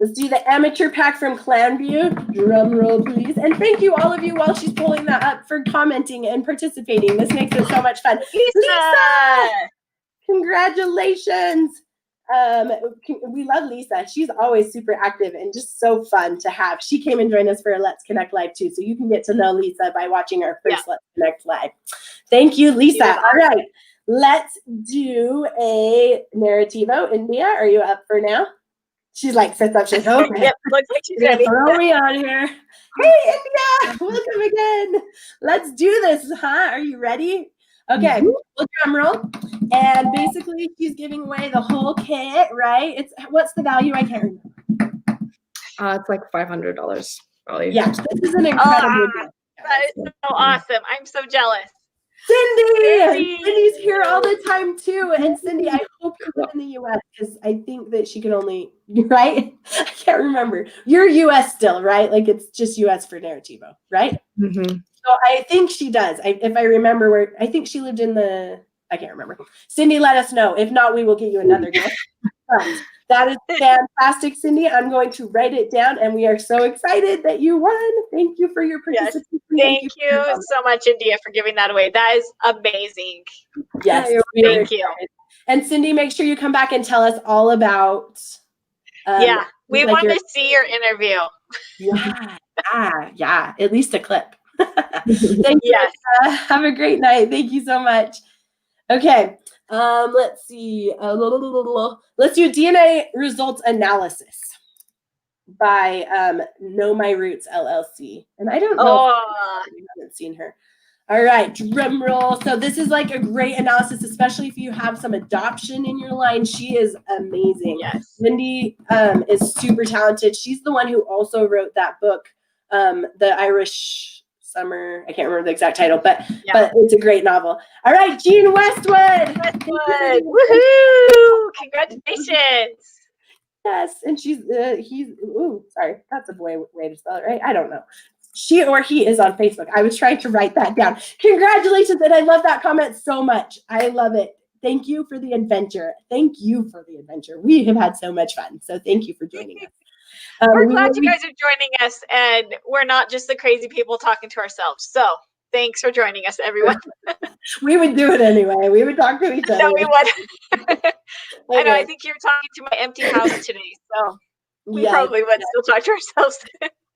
Let's do the amateur pack from Clanview. Drum roll, please. And thank you, all of you, while she's pulling that up, for commenting and participating. This makes it so much fun. Lisa! Congratulations. We love Lisa. She's always super active and just so fun to have. She came and joined us for a Let's Connect Live too. So you can get to know Lisa by watching our first Let's Connect Live. Thank you, Lisa. All right. Let's do a Narrativo. India, are you up for now? She's like, sits up. She's okay. Yep, looks like she's ready. Throw me on here. Hey, India, welcome again. Let's do this, huh? Are you ready? Okay, we'll drum roll. And basically, she's giving away the whole kit, right? What's the value? I can't remember. It's like $500. Probably. Yeah, this is an incredible deal. That is so awesome. I'm so jealous. Cindy! Cindy's here all the time too. And Cindy, I hope you live in the US because I think that she can only, right? I can't remember. You're US still, right? Like it's just US for Narrativo, right? Mm-hmm. So I think she does. If I remember where, I think she lived in I can't remember. Cindy, let us know. If not, we will get you another gift. That is fantastic, Cindy. I'm going to write it down, and we are so excited that you won. Thank you for your participation. Yes. Thank you so much, India, for giving that away. That is amazing. Yes, thank you. And Cindy, make sure you come back and tell us all about. We want to see your interview. Yeah, at least a clip. Thank you. Have a great night. Thank you so much. Okay. Let's see. Let's do DNA results analysis by Know My Roots LLC. And I don't know if you haven't seen her. All right, drum roll. So this is like a great analysis, especially if you have some adoption in your line. She is amazing. Yes. Wendy is super talented. She's the one who also wrote that book, The Irish Summer. I can't remember the exact title, but it's a great novel. All right, Jean Westwood. Woohoo! Congratulations. Yes, and sorry, that's a boy way to spell it, right? I don't know. She or he is on Facebook. I was trying to write that down. Congratulations, and I love that comment so much. I love it. Thank you for the adventure. Thank you for the adventure. We have had so much fun, so thank you for joining us. We're glad you guys are joining us, and we're not just the crazy people talking to ourselves. So thanks for joining us, everyone. We would do it anyway. We would talk to each other. No, we would. I know. I think you're talking to my empty house today, so we probably would still talk to ourselves.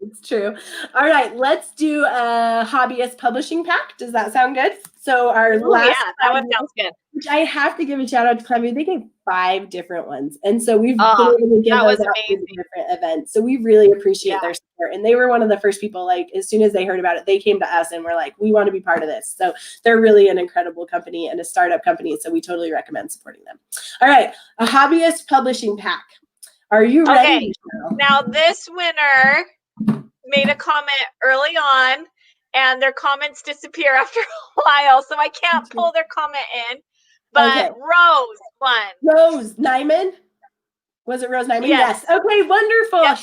It's true. All right, let's do a hobbyist publishing pack. Does that sound good? So our last that one sounds good. Which I have to give a shout out to Columbia. They gave 5 different ones. And so we've been able to give those out to different events. So we really appreciate their support. And they were one of the first people, like, as soon as they heard about it, they came to us and were like, we want to be part of this. So they're really an incredible company and a startup company. So we totally recommend supporting them. All right, a hobbyist publishing pack. Are you ready? Okay. Now this winner made a comment early on, and their comments disappear after a while, so I can't pull their comment in. But Rose won. Rose Nyman? Was it Rose Nyman? Yes. Okay, wonderful. Yep.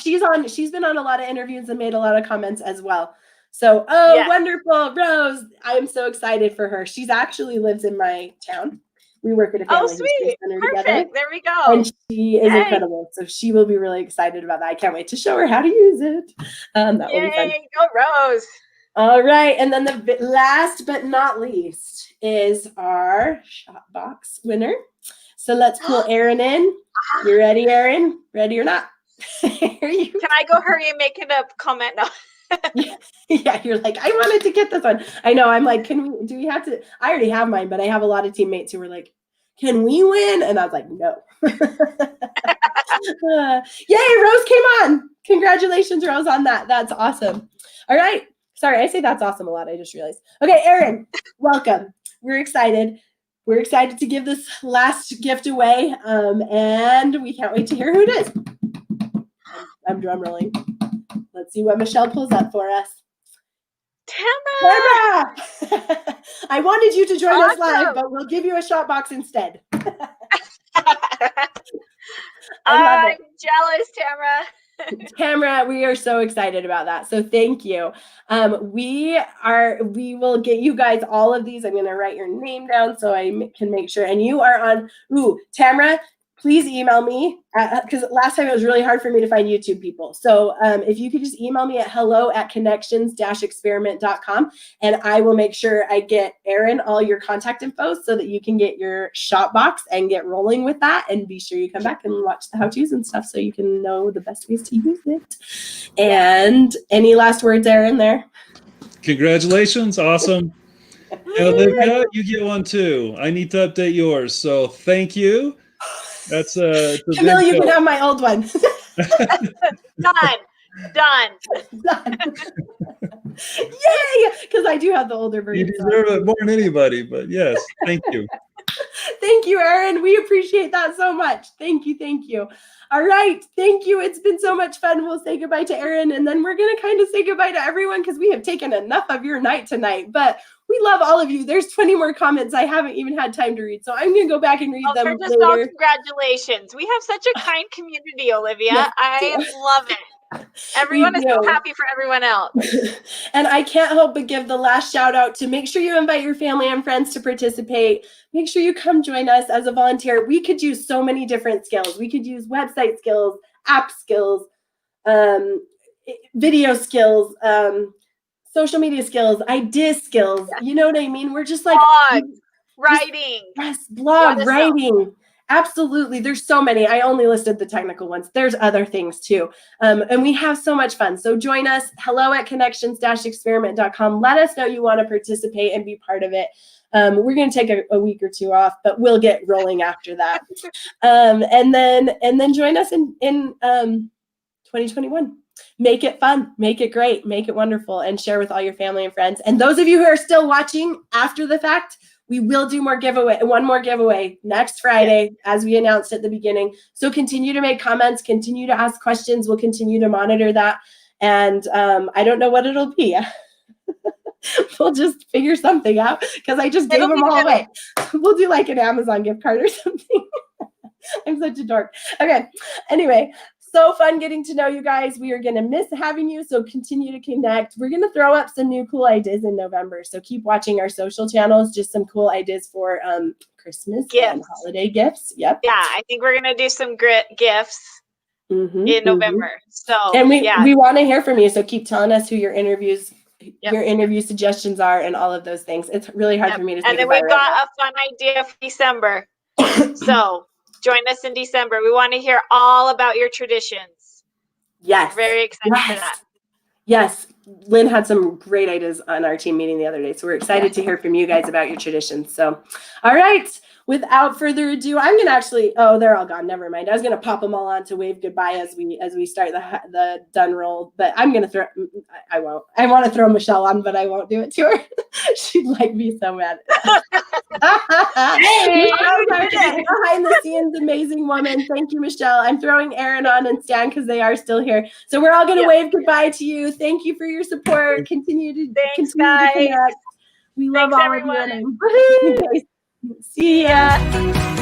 She's been on a lot of interviews and made a lot of comments as well. So, wonderful, Rose. I am so excited for her. She's actually lives in my town. We work at a family history center together. There we go. And she is incredible. So she will be really excited about that. I can't wait to show her how to use it. That will be fun. Go Rose. All right. And then the last but not least is our shot box winner. So let's pull Erin in. You ready, Erin? Ready or not? Can I go hurry and make it a comment now? Yeah, you're like, I wanted to get this one. I know. I'm like, do we have to? I already have mine, but I have a lot of teammates who were like, can we win? And I was like, no. Yay, Rose came on. Congratulations, Rose, on that. That's awesome. All right. Sorry, I say that's awesome a lot. I just realized. Okay, Erin, welcome. We're excited. We're excited to give this last gift away. And we can't wait to hear who it is. I'm drum rolling. Let's see what Michelle pulls up for us. Tamara! Tamara! I wanted you to join us live, Awesome. but we'll give you a shot box instead. I'm jealous, Tamara. Tamara, we are so excited about that. So thank you. We will get you guys all of these. I'm going to write your name down so I can make sure. And you are on, Tamara, please email me because last time it was really hard for me to find YouTube people. So if you could just email me at hello@connections-experiment.com and I will make sure I get Erin all your contact info so that you can get your shot box and get rolling with that, and be sure you come back and watch the how-tos and stuff so you can know the best ways to use it. And any last words, Erin, there? Congratulations. Awesome. And Olivia, you get one too. I need to update yours. So thank you. That's Camille, you can have my old one. Done. Yay! Because I do have the older version. You deserve it more than anybody, but yes, thank you. Thank you, Erin. We appreciate that so much. Thank you. All right. Thank you. It's been so much fun. We'll say goodbye to Erin, and then we're going to kind of say goodbye to everyone because we have taken enough of your night tonight. But we love all of you. There's 20 more comments I haven't even had time to read, so I'm going to go back and read them They're just later. all congratulations. We have such a kind community, Olivia. Yes, I love it. Everyone is so happy for everyone else. And I can't help but give the last shout out to make sure you invite your family and friends to participate. Make sure you come join us as a volunteer. We could use so many different skills. We could use website skills, app skills, video skills, social media skills, idea skills. You know what I mean? We're just like writing. Yes, blog writing. Absolutely. There's so many. I only listed the technical ones. There's other things too. And we have so much fun. So join us, hello@connections-experiment.com. Let us know you want to participate and be part of it. We're going to take a week or two off, but we'll get rolling after that. And then join us in 2021. Make it fun, make it great, make it wonderful, and share with all your family and friends. And those of you who are still watching after the fact, we will do one more giveaway next Friday, as we announced at the beginning. So continue to make comments, continue to ask questions. We'll continue to monitor that. And I don't know what it'll be. We'll just figure something out because I just gave them all away. We'll do like an Amazon gift card or something. I'm such a dork. Okay. Anyway, so fun getting to know you guys. We are going to miss having you, so continue to connect. We're going to throw up some new cool ideas in November, so keep watching our social channels. Just some cool ideas for Christmas and holiday gifts. Yep. Yeah, I think we're going to do some gifts in November. So, and we want to hear from you, so keep telling us who your interview suggestions are and all of those things. It's really hard for me to say. And then we've got a fun idea for December. So join us in December. We want to hear all about your traditions. Yes. Very excited for that. Yes. Lynn had some great ideas on our team meeting the other day. So we're excited to hear from you guys about your traditions. So, all right. Without further ado, I'm going to they're all gone. Never mind. I was going to pop them all on to wave goodbye as we start the done roll, but I won't. I want to throw Michelle on, but I won't do it to her. She'd like me so mad. Behind the scenes, amazing woman. Thank you, Michelle. I'm throwing Erin on and Stan because they are still here. So we're all going to wave goodbye to you. Thank you for your support. Continue to connect. We love all everyone. of you. See ya.